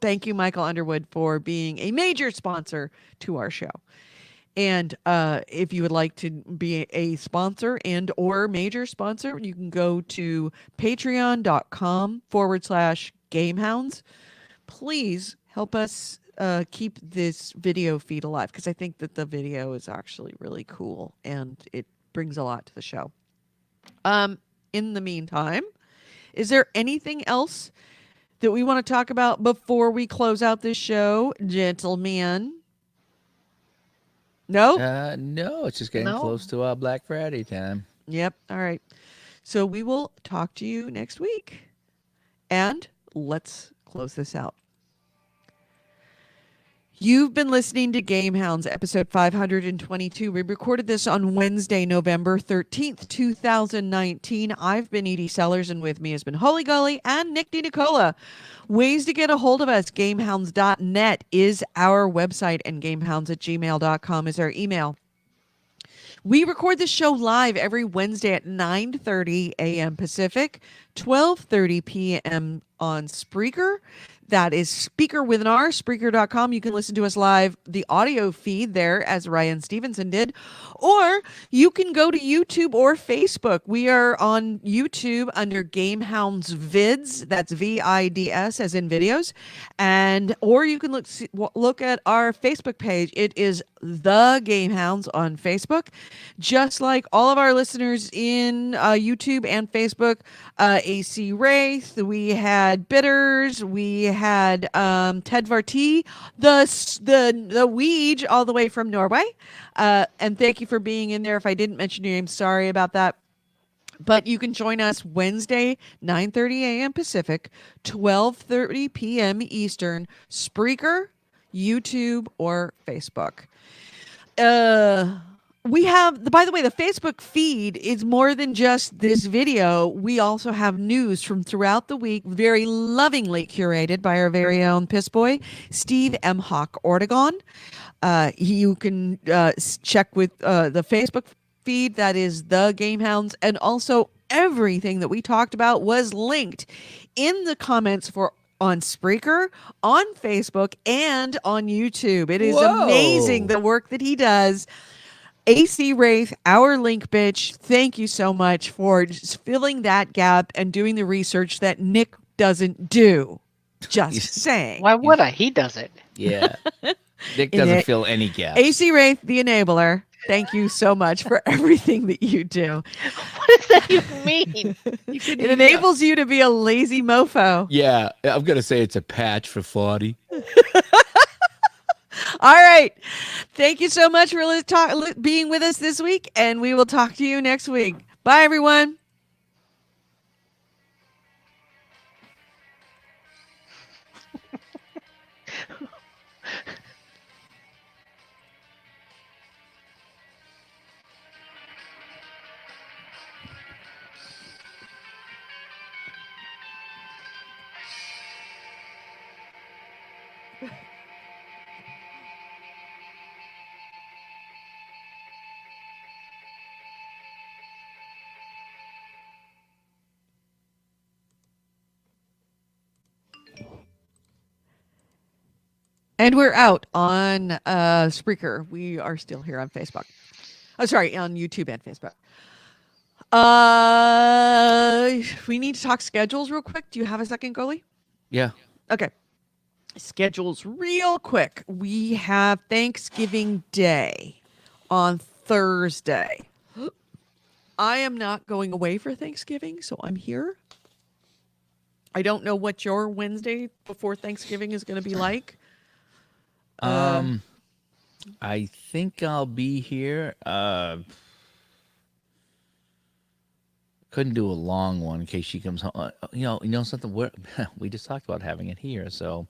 thank you, Michael Underwood, for being a major sponsor to our show. And if you would like to be a sponsor and or major sponsor, you can go to patreon.com/GameHounds. Please help us keep this video feed alive because I think that the video is actually really cool and it brings a lot to the show. In the meantime, is there anything else that we want to talk about before we close out this show, gentlemen? No? No, it's just getting No. close to Black Friday time. Yep. All right. So we will talk to you next week. And let's close this out. You've been listening to GameHounds, episode 522. We recorded this on Wednesday, November 13th, 2019. I've been Edie Sellers, and with me has been Holy Gully and Nick DiNicola. Ways to get a hold of us. GameHounds.net is our website, and GameHounds@gmail.com is our email. We record this show live every Wednesday at 9:30 a.m. Pacific, 12:30 p.m. on Spreaker. That is Speaker with an R, Spreaker.com. You can listen to us live, the audio feed there, as Ryan Stevenson did. Or you can go to YouTube or Facebook. We are on YouTube under GameHounds Vids. That's VIDS, as in videos. Or you can look at our Facebook page. It is The GameHounds on Facebook. Just like all of our listeners in YouTube and Facebook, AC Wraith, we had Bitters, we had Ted Varty, the Weege, all the way from Norway. And thank you for being in there. If I didn't mention your name, sorry about that. But you can join us Wednesday, 9:30 a.m. Pacific, 12:30 p.m. Eastern, Spreaker, YouTube, or Facebook. We have, by the way, the Facebook feed is more than just this video. We also have news from throughout the week, very lovingly curated by our very own piss boy, Steve M. Hawk Ortegon. You can check with the Facebook feed, that is The GameHounds, and also everything that we talked about was linked in the comments on Spreaker, on Facebook, and on YouTube. It is amazing the work that he does. AC Wraith, our link bitch, thank you so much for just filling that gap and doing the research that Nick doesn't do. Just saying. Why would I? He does it. Yeah. Nick In doesn't it. fill any gaps. AC Wraith, the enabler. thank you so much for everything that you do. What does that even mean? It enables you to be a lazy mofo. Yeah, I'm gonna say it's a patch for 40. All right. Thank you so much for being with us this week, and we will talk to you next week. Bye, everyone. And we're out on Spreaker. We are still here on Facebook. Oh, sorry, on YouTube and Facebook. We need to talk schedules real quick. Do you have a second, goalie? Yeah. Okay. Schedules real quick. We have Thanksgiving Day on Thursday. I am not going away for Thanksgiving, so I'm here. I don't know what your Wednesday before Thanksgiving is going to be like. I think I'll be here. Couldn't do a long one in case she comes home. You know something. We just talked about having it here, so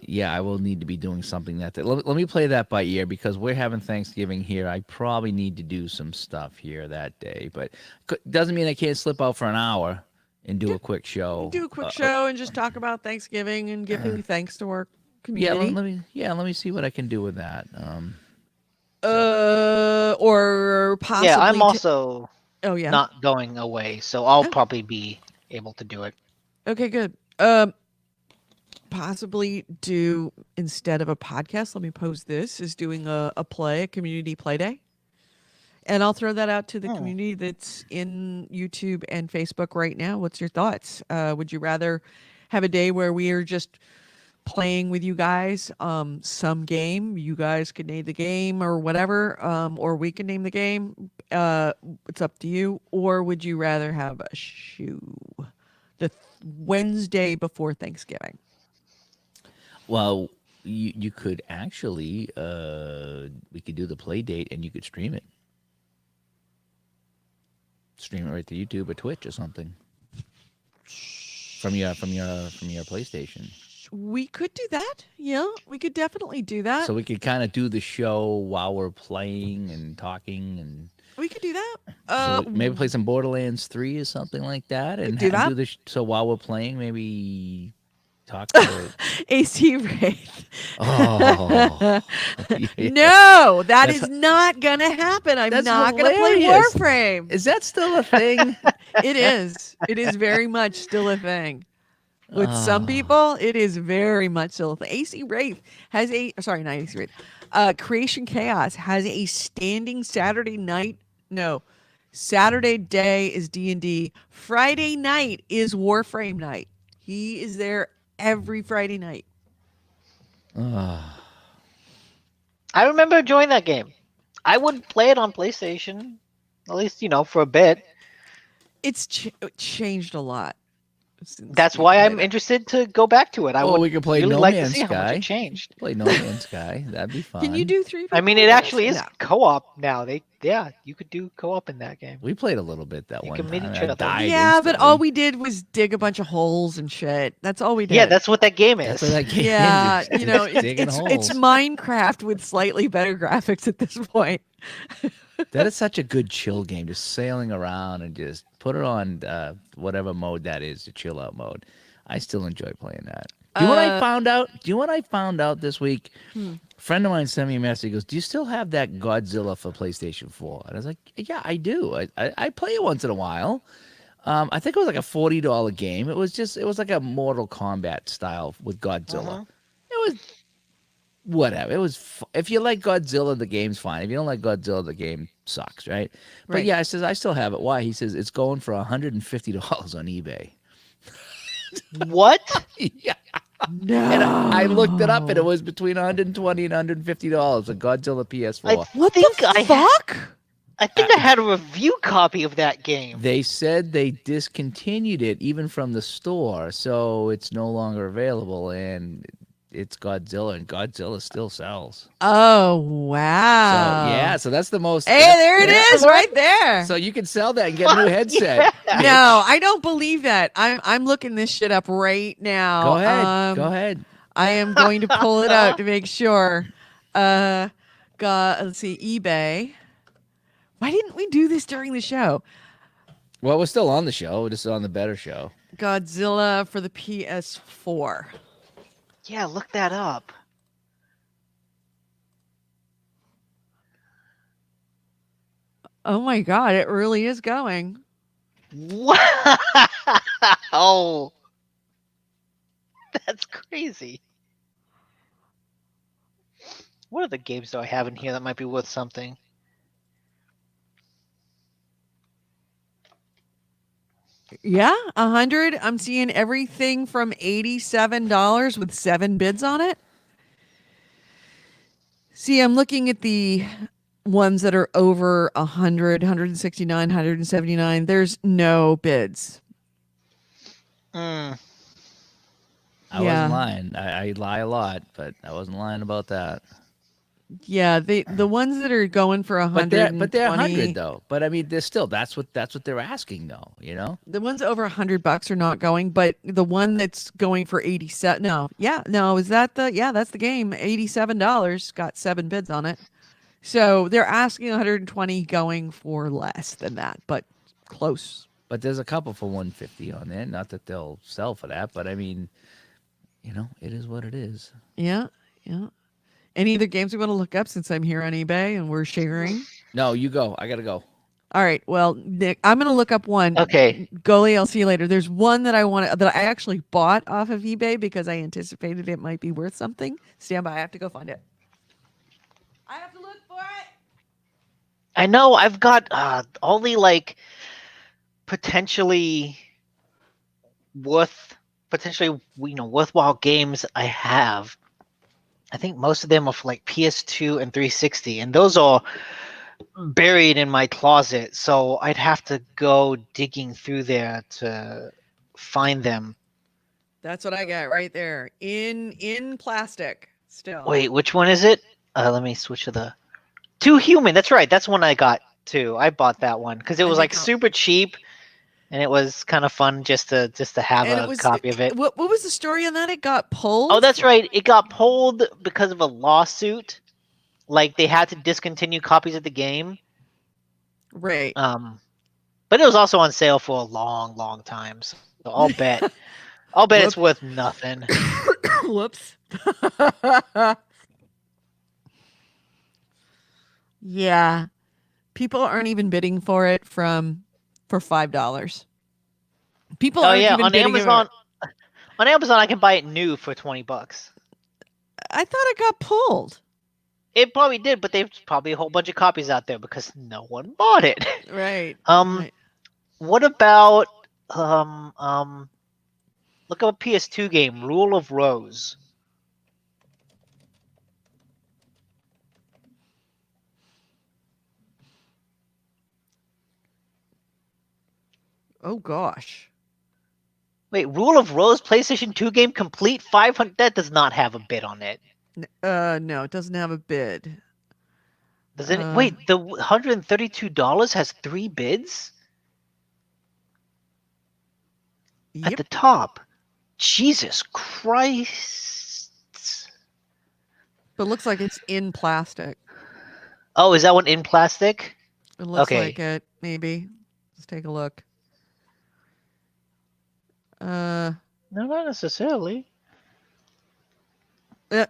yeah, I will need to be doing something that day. Let me play that by ear because we're having Thanksgiving here. I probably need to do some stuff here that day, but doesn't mean I can't slip out for an hour and do a quick show. Do a quick show and just talk about Thanksgiving and giving thanks to our Yeah, community. let me see what I can do with that. Or possibly. Yeah, I'm also Oh yeah. not going away, so I'll Oh. probably be able to do it. Okay, good. Possibly do instead of a podcast. Let me pose this: is doing a community play day, and I'll throw that out to the community that's in YouTube and Facebook right now. What's your thoughts? Would you rather have a day where we are just playing with you guys some game, you guys could name the game or whatever, or we can name the game, it's up to you, or would you rather have a the Wednesday before Thanksgiving? Well, you could actually we could do the play date and you could stream it right to YouTube or Twitch or something from your PlayStation. We could do that. Yeah, we could definitely do that. So we could kind of do the show while we're playing and talking, and we could do that. so maybe play some Borderlands 3 or something like that, and do that. do this. So while we're playing, maybe talk to AC Wraith. Oh, yeah. No, that is not gonna happen. I'm That's not gonna play hilarious. Warframe. Is that still a thing? It is. It is very much still a thing. With some people, it is very much still a thing. AC Wraith has not AC Wraith. Creation Chaos has a standing Saturday night. No, Saturday day is D&D. Friday night is Warframe night. He is there every Friday night. I remember enjoying that game. I would play it on PlayStation, at least for a bit. It's changed a lot. That's why I'm interested to go back to it. I would we could play really No like Man's to see how much Sky. it changed. Play No Man's Sky. That'd be fun. Can you do 3 people? I mean, it actually is No. co-op now. You could do co-op in that game. We played a little bit that You one can meet time. each I other. died Yeah, but instantly. all we did was dig a bunch of holes and shit. That's all we did. Yeah, that's what that game is. That's what that game Yeah, is. Digging it's holes. Minecraft with slightly better graphics at this point. That is such a good chill game. Just sailing around and just put it on whatever mode that is, the chill out mode. I still enjoy playing that. Do you know what I found out? Do you know what I found out this week? A friend of mine sent me a message. He goes, "Do you still have that Godzilla for PlayStation 4?" And I was like, "Yeah, I do. I play it once in a while." I think it was like a $40 game. It was like a Mortal Kombat style with Godzilla. It was whatever. It was if you like Godzilla, the game's fine. If you don't like Godzilla, the game sucks, right? But Right. yeah, I says I still have it. Why? He says it's going for $150 on eBay. What? Yeah. No. And I looked it up, and it was between $120 and $150. A Godzilla I PS4. What think the I fuck? I think I had a review copy of that game. They said they discontinued it even from the store, so it's no longer available. And it's Godzilla, and Godzilla still sells. Oh, So wow. yeah, so that's the most. Hey, there it is, right there. So you can sell that and get a new Fuck headset. yeah. No, I don't believe that. I'm looking this shit up right now. Go ahead. Go ahead. I am going to pull it out to make sure. Let's see, eBay. Why didn't we do this during the show? Well, we're still on the show. This is on the better show. Godzilla for the PS4. Yeah, look that up. Oh my god, it really is going. Wow. That's crazy. What other games do I have in here that might be worth something? Yeah, 100. I'm seeing everything from $87 with 7 bids on it. See, I'm looking at the ones that are over 100, 169, 179. There's no bids. Mm. I Yeah. wasn't lying. I lie a lot, but I wasn't lying about that. Yeah, the ones that are going for But 120, they're 100 though. But I mean, they're still that's what they're asking though. You know. the ones over $100 are not going, but the one that's going for 87, is that that's the game. $87 got 7 bids on it. So they're asking 120 going for less than that, but close. But there's a couple for 150 on there. Not that they'll sell for that, but I mean, you know, it is what it is. Yeah, yeah. Any other games we want to look up since I'm here on eBay and we're sharing? No, you go. I gotta go. All right. Well, Nick, I'm going to look up one. Okay. Goalie, I'll see you later. There's one that that I actually bought off of eBay because I anticipated it might be worth something. Stand by. I have to go find it. I have to look for it. I know I've got only like potentially worthwhile games I have. I think most of them are for like PS2 and 360, and those are buried in my closet, so I'd have to go digging through there to find them. That's what I got right there in plastic still. Wait, which one is it? Let me switch to the Too Human. That's right. That's one I got too. I bought that one because it And was they like come- super cheap, and it was kind of fun just to have And a it was copy of it. What was the story on that? It got pulled. Oh, that's right. It got pulled because of a lawsuit. Like they had to discontinue copies of the game. Right. But it was also on sale for a long, long time. So I'll bet it's worth nothing. Whoops. Yeah. People aren't even bidding for it for $5. People Oh aren't yeah, even on bidding Amazon. On Amazon, I can buy it new for $20. I thought it got pulled. It probably did, but there's probably a whole bunch of copies out there because no one bought it. Right. Right. What about look up a PS2 game, Rule of Rose. Oh gosh. Wait, Rule of Rose PlayStation 2 game complete 500. That does not have a bid on it. No, it doesn't have a bid. Does it? Wait, the $132 has 3 bids at Yep. the top. Jesus Christ! But it looks like it's in plastic. Oh, is that one in plastic? It looks Okay. like it. Maybe. Let's take a look. No, not necessarily.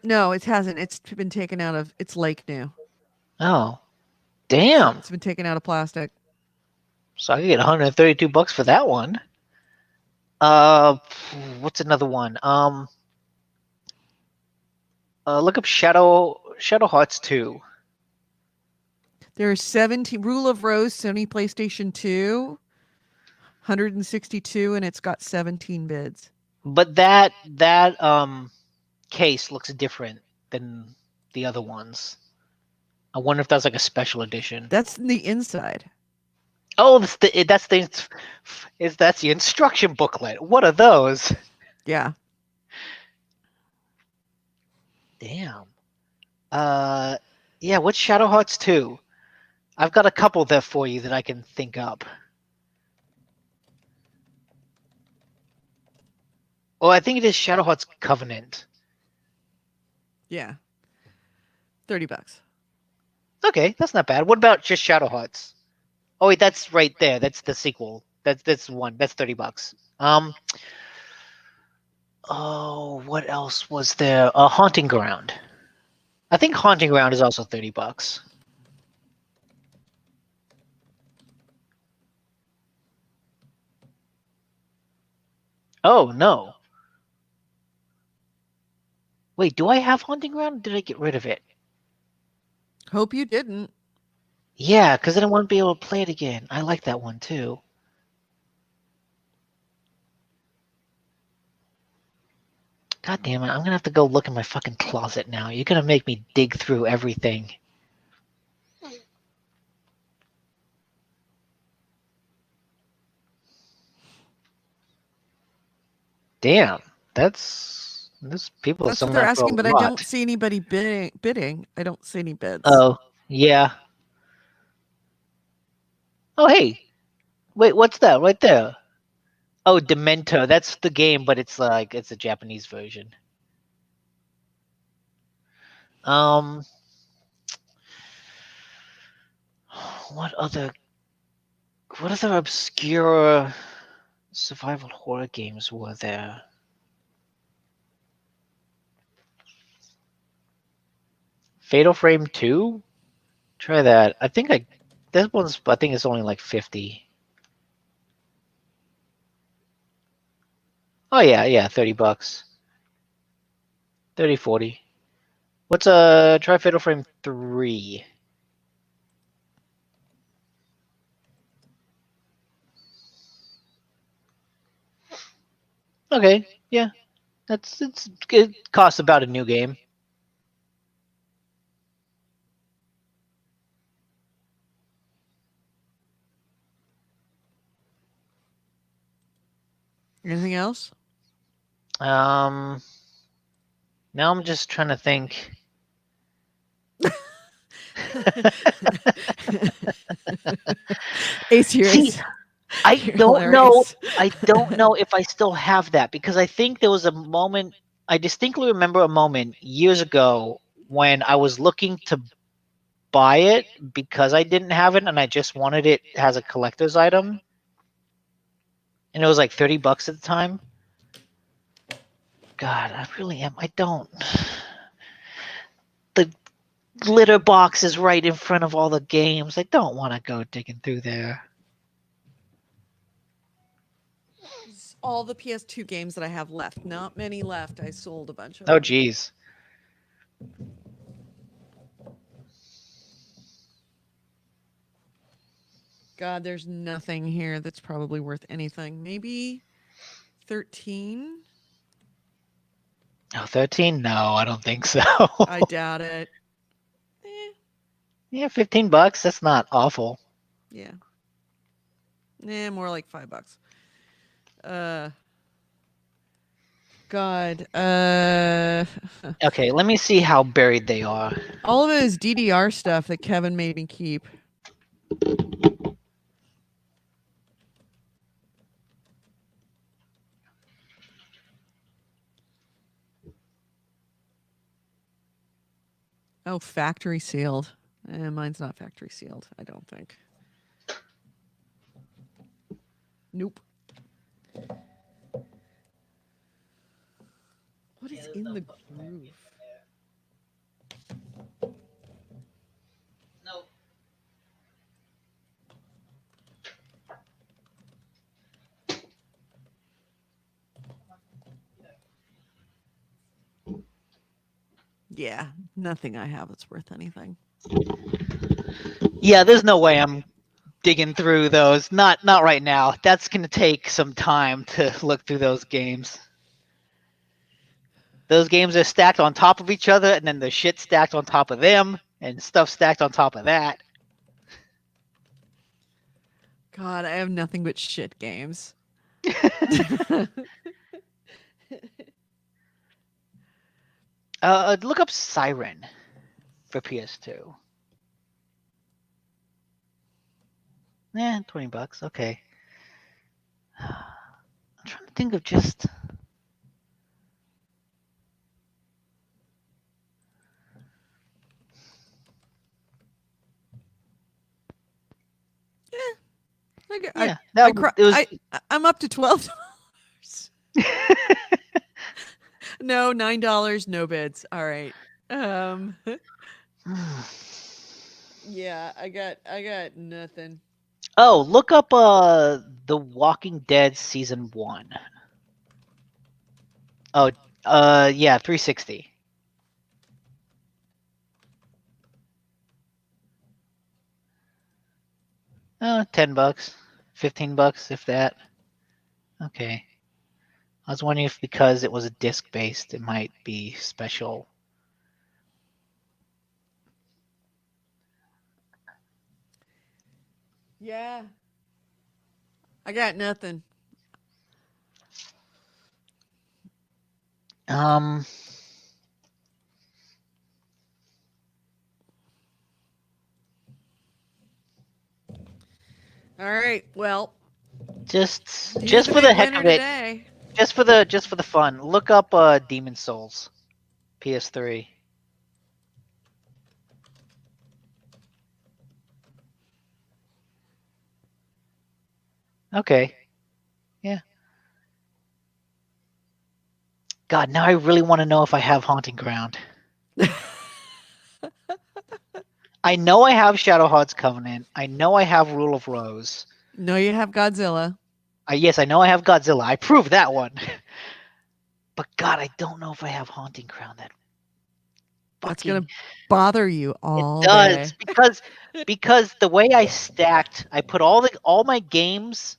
No, it hasn't. It's been taken out of. It's like new. Oh, damn! It's been taken out of plastic. So I could get $132 for that one. What's another one? Look up Shadow Hearts 2. There's 17 Rule of Rose, Sony PlayStation 2, 162, and it's got 17 bids. But that case looks different than the other ones. I wonder if that's like a special edition. That's the inside. Oh, that's the instruction booklet. What are those? Yeah. Damn. Yeah. What's Shadow Hearts 2? I've got a couple there for you that I can think up. Oh, I think it is Shadow Hearts Covenant. Yeah. $30. Okay, that's not bad. What about just Shadow Hearts? Oh wait, that's right there. That's the sequel. That's one. That's $30. Oh, what else was there? Haunting Ground. I think Haunting Ground is also $30. Oh no. Wait, do I have Haunting Ground? Or did I get rid of it? Hope you didn't. Yeah, because then I won't be able to play it again. I like that one too. God damn it, I'm gonna have to go look in my fucking closet now. You're gonna make me dig through everything. Damn, there's people That's what selling they're that for asking, but a I lot. don't see anybody bidding. I don't see any bids. Oh, yeah. Oh, hey, wait, what's that right there? Oh, Demento. That's the game, but it's a Japanese version. Um, what other obscure survival horror games were there? Fatal Frame 2? Try that. I think it's only like 50. Oh yeah, $30. 30, 40. What's try Fatal Frame 3? Okay, yeah. It costs about a new game. Anything else? Now I'm just trying to think. Ace, you're See, Ace. I You're don't know. hilarious. I don't know if I still have that because I think there was a moment. I distinctly remember a moment years ago when I was looking to buy it because I didn't have it and I just wanted it as a collector's item, and it was like $30 at the time. God, I really am. I don't. The litter box is right in front of all the games. I don't want to go digging through there. It's all the PS2 games that I have left. Not many left. I sold a bunch of Oh, them. geez. God, there's nothing here that's probably worth anything. Maybe 13? Oh, 13? No, I don't think so. I doubt it. Yeah, $15. That's not awful. Yeah. More like $5. God. Okay, let me see how buried they are. All of it is DDR stuff that Kevin made me keep. Oh, factory sealed. Mine's not factory sealed, I don't think. Nope. What is in the groove? No. Yeah, nothing I have that's worth anything. Yeah, there's no way I'm digging through those. Not right now. That's gonna take some time to look through those games. Those games are stacked on top of each other, and then the shit stacked on top of them, and stuff stacked on top of that. God, I have nothing but shit games. Look up Siren for PS2. $20. Okay. I'm trying to think of just. I, Yeah, that it was. I'm up to $12. No, $9, no bids. All right. Yeah, I got nothing. Oh, look up The Walking Dead season 1. Oh, yeah, 360. $10, $15, if that. Okay. I was wondering if because it was a disc based, it might be special. Yeah. I got nothing. Um, All right. Well, just you're the for the big heck winner of it, today. just for the fun, look up Demon Souls, PS3. Okay. Yeah. God, now I really want to know if I have Haunting Ground. I know I have Shadowheart's Covenant. I know I have Rule of Rose. No, you have Godzilla. Yes, I know I have Godzilla. I proved that one. But God, I don't know if I have Haunting Ground. That's Fucking gonna bother you it all does day. because the way I stacked, I put all my games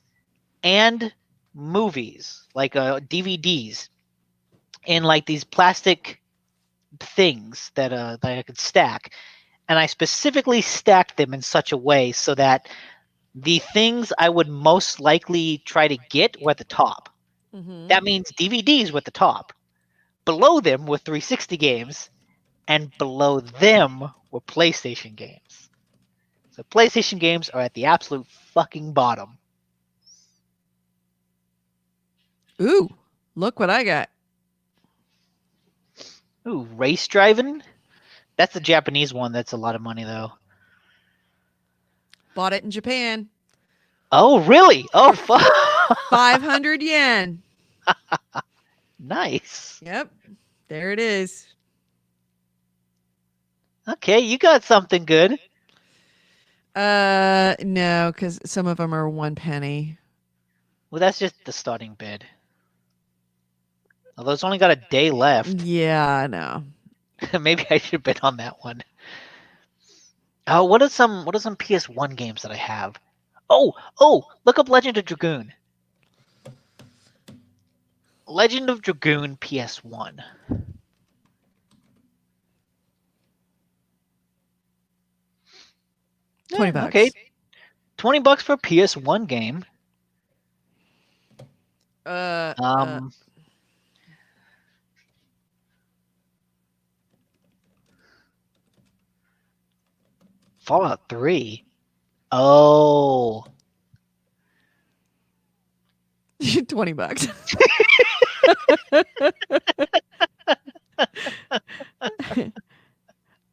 and movies, like DVDs, in like these plastic things that I could stack, and I specifically stacked them in such a way so that the things I would most likely try to get were at the top. Mm-hmm. That means DVDs were at the top. Below them were 360 games, and below them were PlayStation games. So PlayStation games are at the absolute fucking bottom. Ooh, look what I got. Ooh, race driving? That's the Japanese one. That's a lot of money though. Bought it in Japan Oh, really? Oh, for fuck. 500 yen. Nice. Yep, there it is. Okay, you got something good. No, because some of them are 1 penny. Well, that's just the starting bid. Although it's only got a day left. Yeah, I know. Maybe I should bid on that one. Oh, what are some PS1 games that I have? Oh, look up Legend of Dragoon. Legend of Dragoon PS1. $20. Okay, $20 for a PS1 game. Uh, uh, Um, Fallout 3. Oh, $20.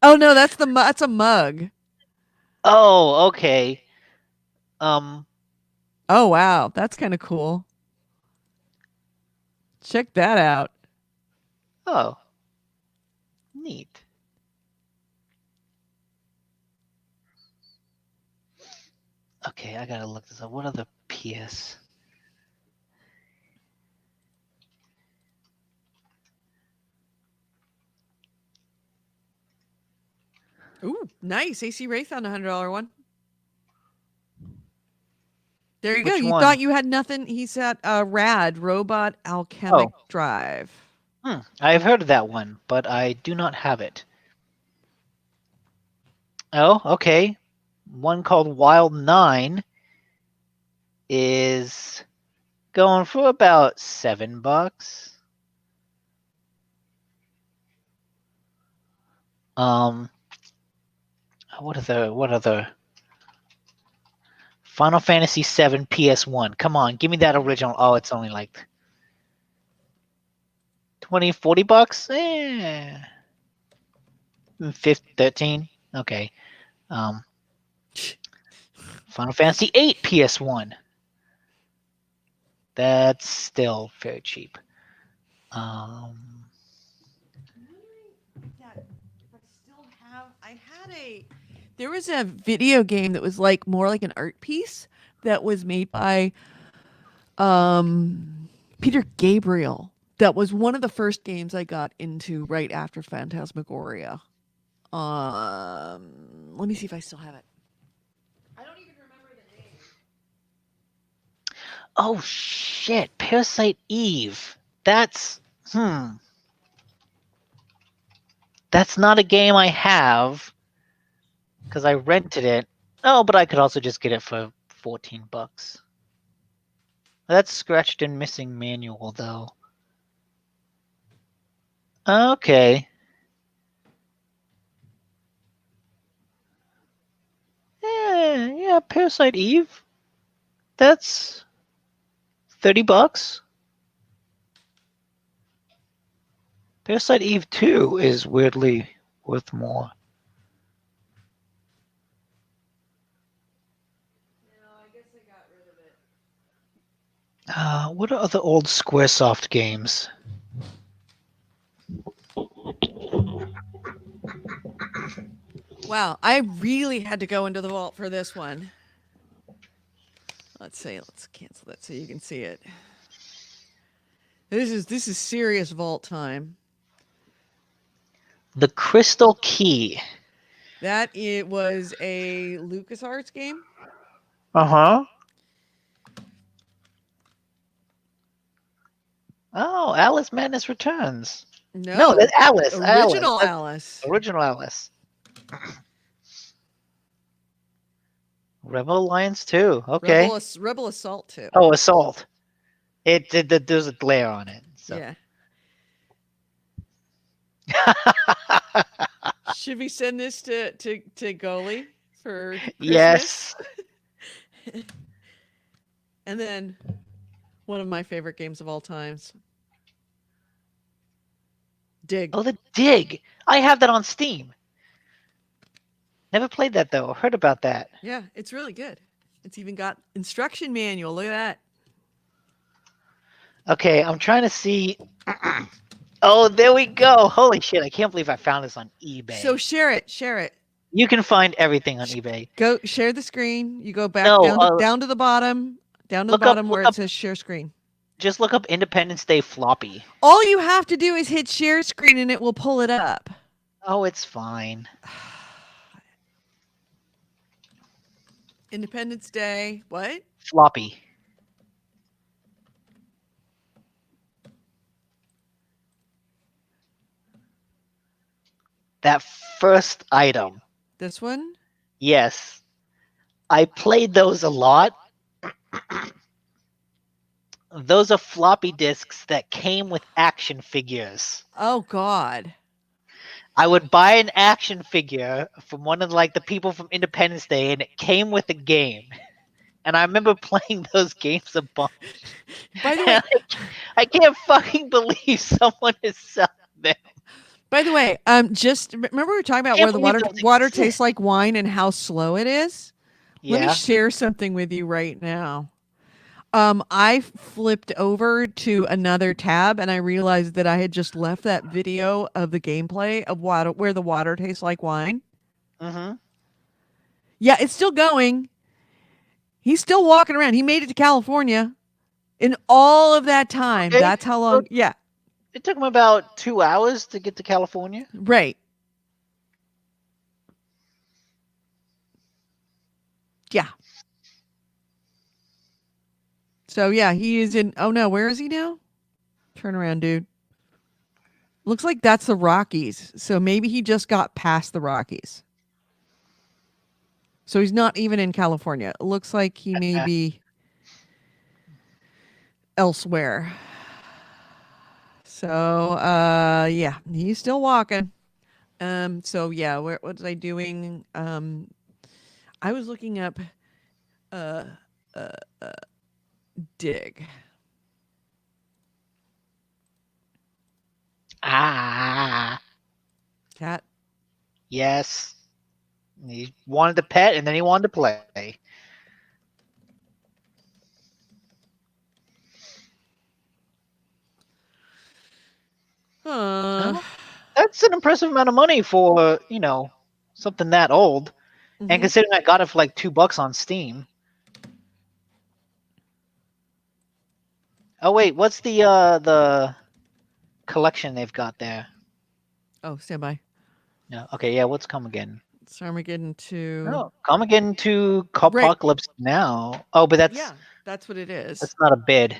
Oh no, that's a mug. oh, okay. Um, Oh wow, that's kind of cool. Check that out. oh, neat. Okay, I gotta look this up. What are the PS? Ooh, nice. AC Ray found $100 one. There you go. Which You one? thought you had nothing. He said, "Rad Robot Alchemic Oh. Drive." I've heard of that one, but I do not have it. Oh, okay. One called Wild 9 is going for about $7. Um, what other Final Fantasy 7 PS1. Come on, give me that original. Oh, it's only like 20, $40? 13. Okay. Um, Final Fantasy 8 PS1. That's still very cheap. There was a video game that was like more like an art piece that was made by Peter Gabriel. That was one of the first games I got into right after Phantasmagoria. Let me see if I still have it. I don't even remember the name. Oh shit, Parasite Eve. That's not a game I have because I rented it. Oh, but I could also just get it for $14. That's scratched and missing manual though. Okay. Yeah, Parasite Eve. That's $30. Parasite Eve 2 is weirdly worth more. No, I guess I got rid of it. What are other old Squaresoft games? Wow, I really had to go into the vault for this one. Let's see. Let's cancel that so you can see it. This is serious vault time. The Crystal Key. That it was a LucasArts game. Uh-huh. Oh, Alice Madness Returns. No, that's Alice. Original Alice. Alice. Original Alice. Rebel Alliance 2. Okay. Rebel Assault 2. Oh, Assault. There's a glare on it. So. Yeah. Should we send this to Goalie for Christmas? Yes. And then one of my favorite games of all times. Dig. Oh, the Dig. I have that on Steam. Never played that though. Heard about that. Yeah, it's really good. It's even got instruction manual. Look at that. Okay, I'm trying to see. Oh, there we go. Holy shit, I can't believe I found this on eBay. So share it. You can find everything on eBay. Go share the screen. You go back down to the bottom. Down to the bottom where it says share screen. Just look up Independence Day floppy. All you have to do is hit share screen and it will pull it up. Oh, it's fine. Independence Day. What? Floppy. That first item. This one? Yes. I played those a lot. Those are floppy disks that came with action figures. Oh, God. I would buy an action figure from one of the people from Independence Day, and it came with a game. And I remember playing those games a bunch. By the way, I can't fucking believe someone is selling them. By the way, just remember we were talking about where the water tastes like wine and how slow it is? Yeah. Let me share something with you right now. I flipped over to another tab and I realized that I had just left that video of the gameplay of where the water tastes like wine. Mm-hmm. Yeah, it's still going. He's still walking around. He made it to California in all of that time. Okay. That's how long. Yeah. It took him about 2 hours to get to California. Right. Yeah. So yeah, he is in. Oh no, where is he now? Turn around, dude. Looks like that's the Rockies. So maybe he just got past the Rockies. So he's not even in California. It looks like he may be elsewhere. So yeah, he's still walking. So yeah, what was I doing? I was looking up uh dig. Ah, Cat. yes. He wanted to pet, and then he wanted to play. Uh, Well, that's an impressive amount of money for something that old. And mhm. considering I got it for like $2 on Steam. Oh wait, what's the collection they've got there? Oh, stand by. No, okay, yeah. What's Come Again? So Armageddon 2. Oh, Come Again to Right. Apocalypse Now. Oh, but Yeah, that's what it is. that's not a bid.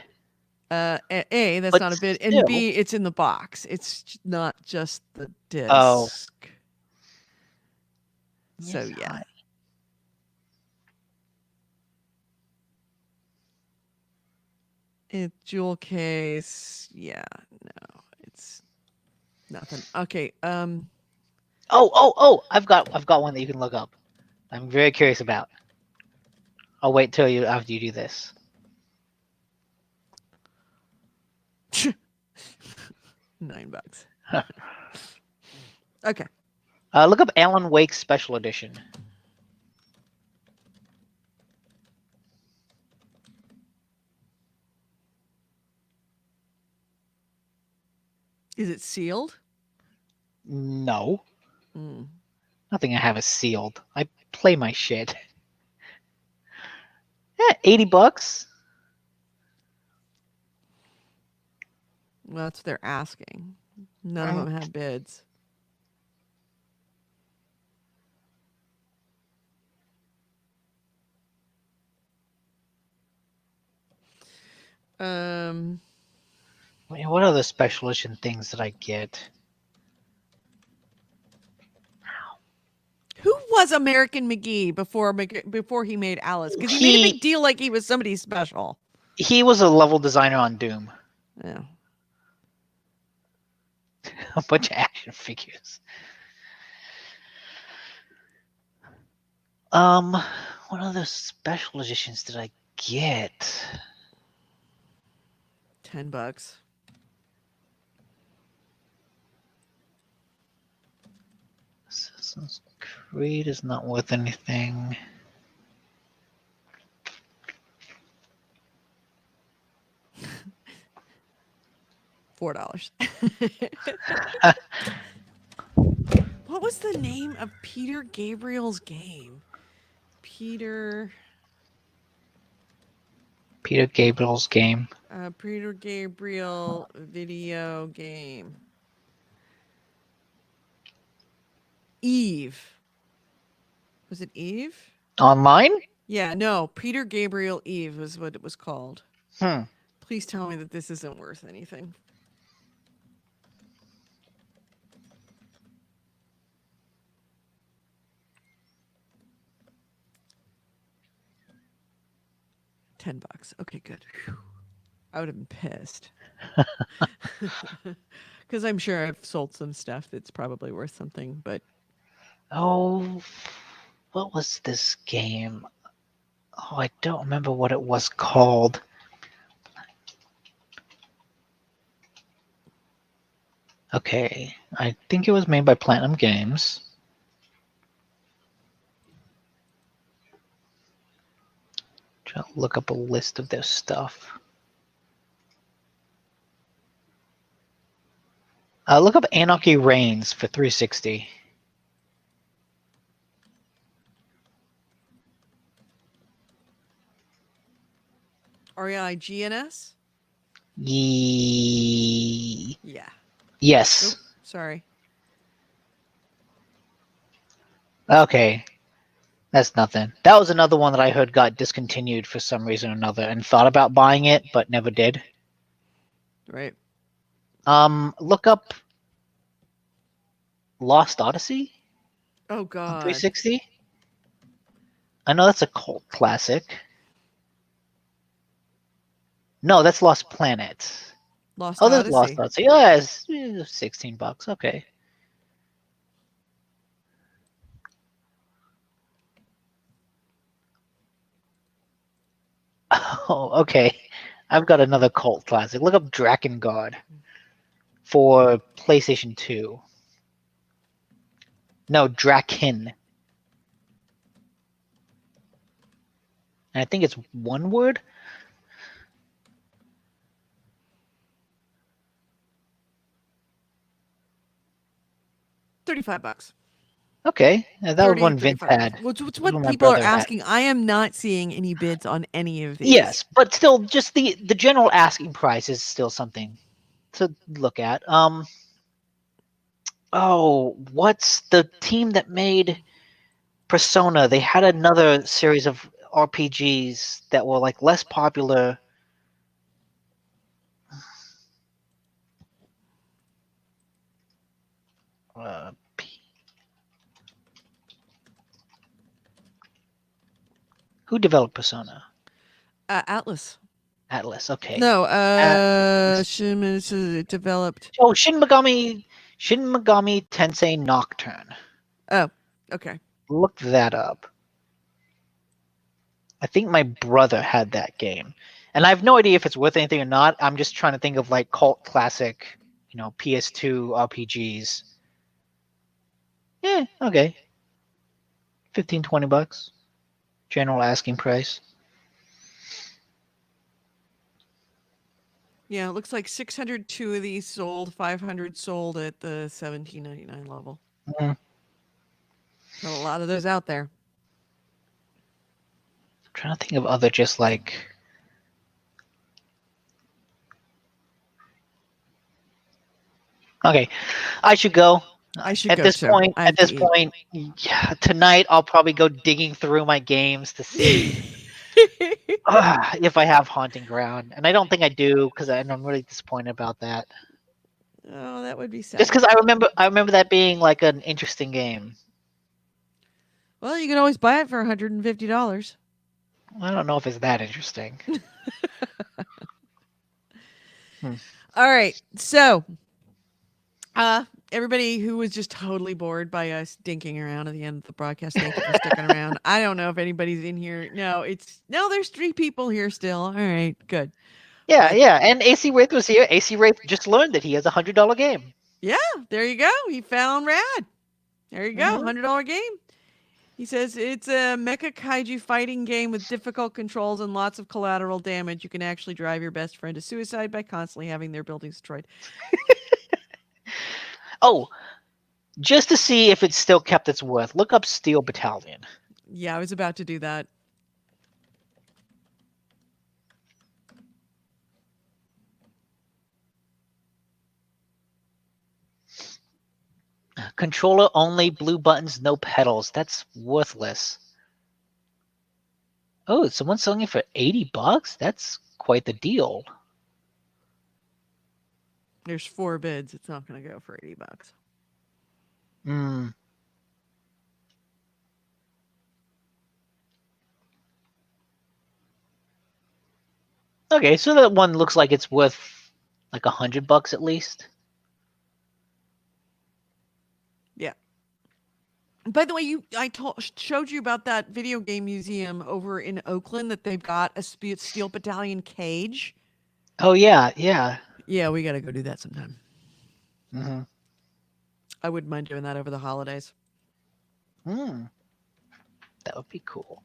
A, that's But not a bid, and still. B, it's in the box. It's not just the disc. Oh. So Yes, yeah. hi. It jewel case. Yeah, no, it's nothing. Okay. Oh! I've got one that you can look up. I'm very curious about. I'll wait till you after you do this. $9. Okay. Look up Alan Wake Special Edition. Is it sealed? No, Mm. nothing I have is sealed. I play my shit. Yeah, $80. Well, that's what they're asking. None of them have bids. Wait, what other special edition things did I get? Who was American McGee before he made Alice? Because he made a big deal like he was somebody special. He was a level designer on Doom. Yeah. A bunch of action figures. What other special editions did I get? $10. Assassin's Creed is not worth anything. $4. What was the name of Peter Gabriel's game? Peter Gabriel's game. Peter Gabriel video game. Eve. Was it Eve? Online? Yeah, no. Peter Gabriel Eve was what it was called. Hmm. Please tell me that this isn't worth anything. $10. Okay, good. Whew. I would have been pissed. Because I'm sure I've sold some stuff that's probably worth something, but Oh, what was this game? Oh, I don't remember what it was called. Okay, I think it was made by Platinum Games. Try to look up a list of their stuff. Look up Anarchy Reigns for 360. REIGNS? Yeah. Yes. Oop, sorry. Okay. That's nothing. That was another one that I heard got discontinued for some reason or another and thought about buying it, but never did. Right. Look up Lost Odyssey Oh on God, 360. I know that's a cult classic. No, that's Lost Planet. Lost Oh, there's Lost Odyssey. Odyssey. Oh, yeah, it's $16. Okay. Oh, okay. I've got another cult classic. Look up Drakengard for PlayStation 2. No, Draken. And I think it's one word. $35. Okay, that was 30 one Vince 35 bucks. had. What's That was what one my people are brother had. asking. I am not seeing any bids on any of these. Yes, but still, just the general asking price is still something to look at. Oh, what's the team that made Persona? They had another series of RPGs that were like less popular. Uh, P- who developed Persona? Atlas. Atlas. Okay. No, Atlas. Shim is developed. Oh, Shin Megami Tensei Nocturne. Oh, okay. Look that up. I think my brother had that game, and I have no idea if it's worth anything or not. I'm just trying to think of like cult classic, PS2 RPGs. Yeah, okay, 15-20 bucks. General asking price. Yeah, it looks like 602 of these sold, 500 sold at the 17.99 level. Mm, Got a lot of those out there. I'm trying to think of other just like. Okay, I should go. I should At go this too. point, I at have to this eat. point, yeah, tonight I'll probably go digging through my games to see if I have Haunting Ground, and I don't think I do because I'm really disappointed about that. Oh, that would be Just sad. because I remember that being like an interesting game. Well, you can always buy it for $150. I don't know if it's that interesting. Hmm. All right. So, everybody who was just totally bored by us dinking around at the end of the broadcast, thank you for sticking around. I don't know if anybody's in here. No, there's 3 people here still. All right, good. Yeah, But yeah, and AC Wraith was here. AC Wraith just learned that he has $100 game. yeah, there you go. He found Rad. There you go. Mhm. $100 game. He says it's a mecha kaiju fighting game with difficult controls and lots of collateral damage. You can actually drive your best friend to suicide by constantly having their buildings destroyed. Oh, just to see if it's still kept its worth, look up Steel Battalion. Yeah, I was about to do that. Controller only, blue buttons, no pedals. That's worthless. Oh, someone's selling it for $80? That's quite the deal. There's 4 bids. It's not going to go for $80. Hmm. Okay, so that one looks like it's worth like $100 at least. Yeah. By the way, showed you about that video game museum over in Oakland that they've got a Steel Battalion cage. Oh yeah, yeah. Yeah, we got to go do that sometime. Mm-hmm. I wouldn't mind doing that over the holidays. Hmm. That would be cool.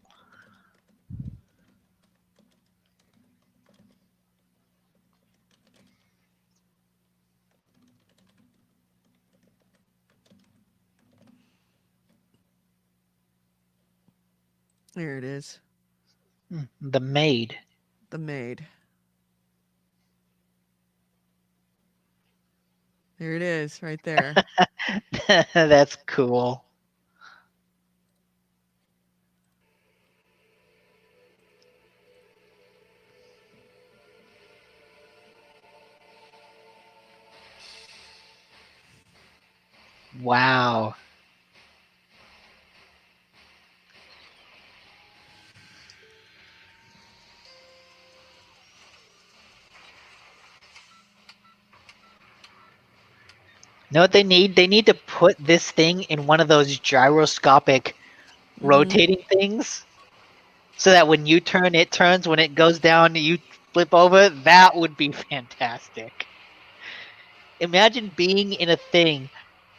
There it is. The Maid. The Maid. There it is, right there. That's cool. Wow. Know what they need? They need to put this thing in one of those gyroscopic Mm-hmm. rotating things so that when you turn, it turns. When it goes down, you flip over. That would be fantastic. Imagine being in a thing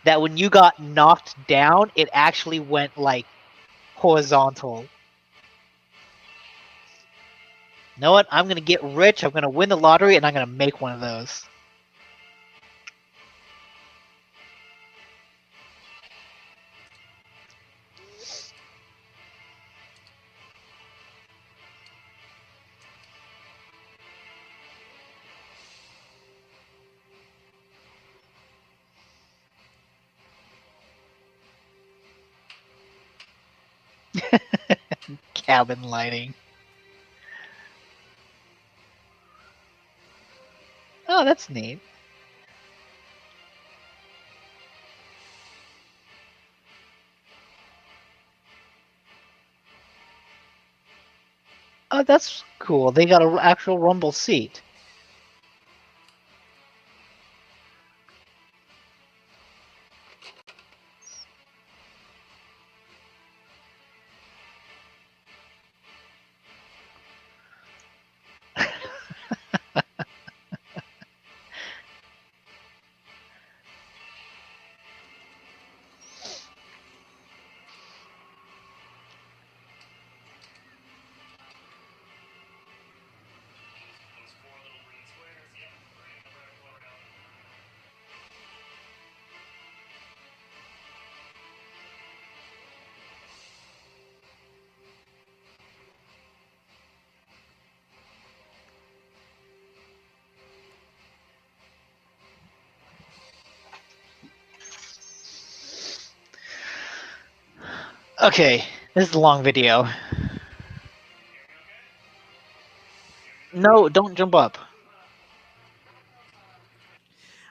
that when you got knocked down, it actually went like horizontal. You know what? I'm gonna get rich. I'm gonna win the lottery, and I'm gonna make one of those. Cabin lighting. Oh, that's neat. Oh, that's cool. They got an actual rumble seat. Okay, this is a long video. No, don't jump up.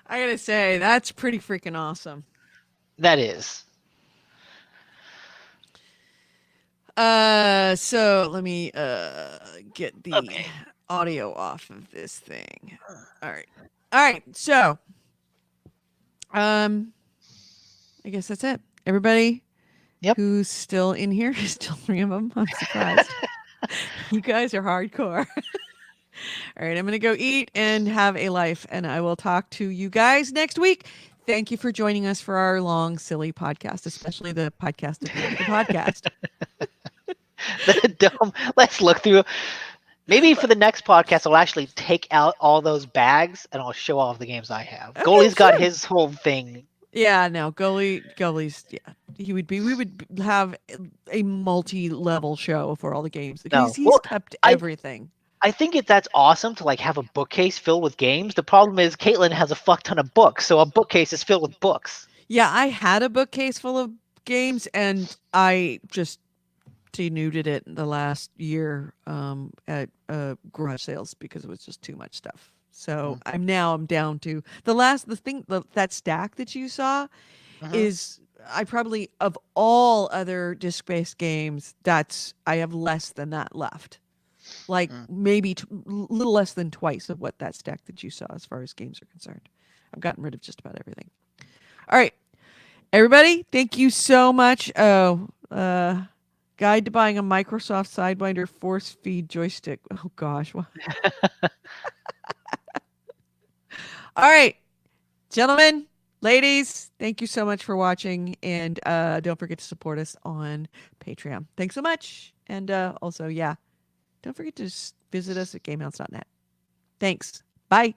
I gotta say, that's pretty freaking awesome. That is. So let me get the Okay. audio off of this thing. All right. All right. So, um, I guess that's it. Everybody Yep. who's still in here, still three of them. I'm surprised. You guys are hardcore. All right, I'm going to go eat and have a life, and I will talk to you guys next week. Thank you for joining us for our long, silly podcast, especially the podcast at the end of the podcast. The dome. Let's look through. Maybe for the next podcast, I'll actually take out all those bags and I'll show off the games I have. Okay, Goalie's got sure. his whole thing. Yeah, no, goalie's, yeah. We would have a multi-level show for all the games. No, He's well, kept I everything. I think that's awesome to like have a bookcase filled with games. The problem is Caitlin has a fuck ton of books, so a bookcase is filled with books. Yeah, I had a bookcase full of games, and I just denuded it in the last year at garage sales because it was just too much stuff. So Mm. I'm down to that stack that you saw Mhm. is I probably of all other disc based games that's I have less than that left. Like Mm. maybe little less than twice of what that stack that you saw as far as games are concerned. I've gotten rid of just about everything. All right, everybody, thank you so much. Oh, guide to buying a Microsoft Sidewinder force feed joystick. Oh gosh. All right, gentlemen, ladies, thank you so much for watching, and don't forget to support us on Patreon. Thanks so much, and also, yeah, don't forget to visit us at GameHounds.net. Thanks. Bye.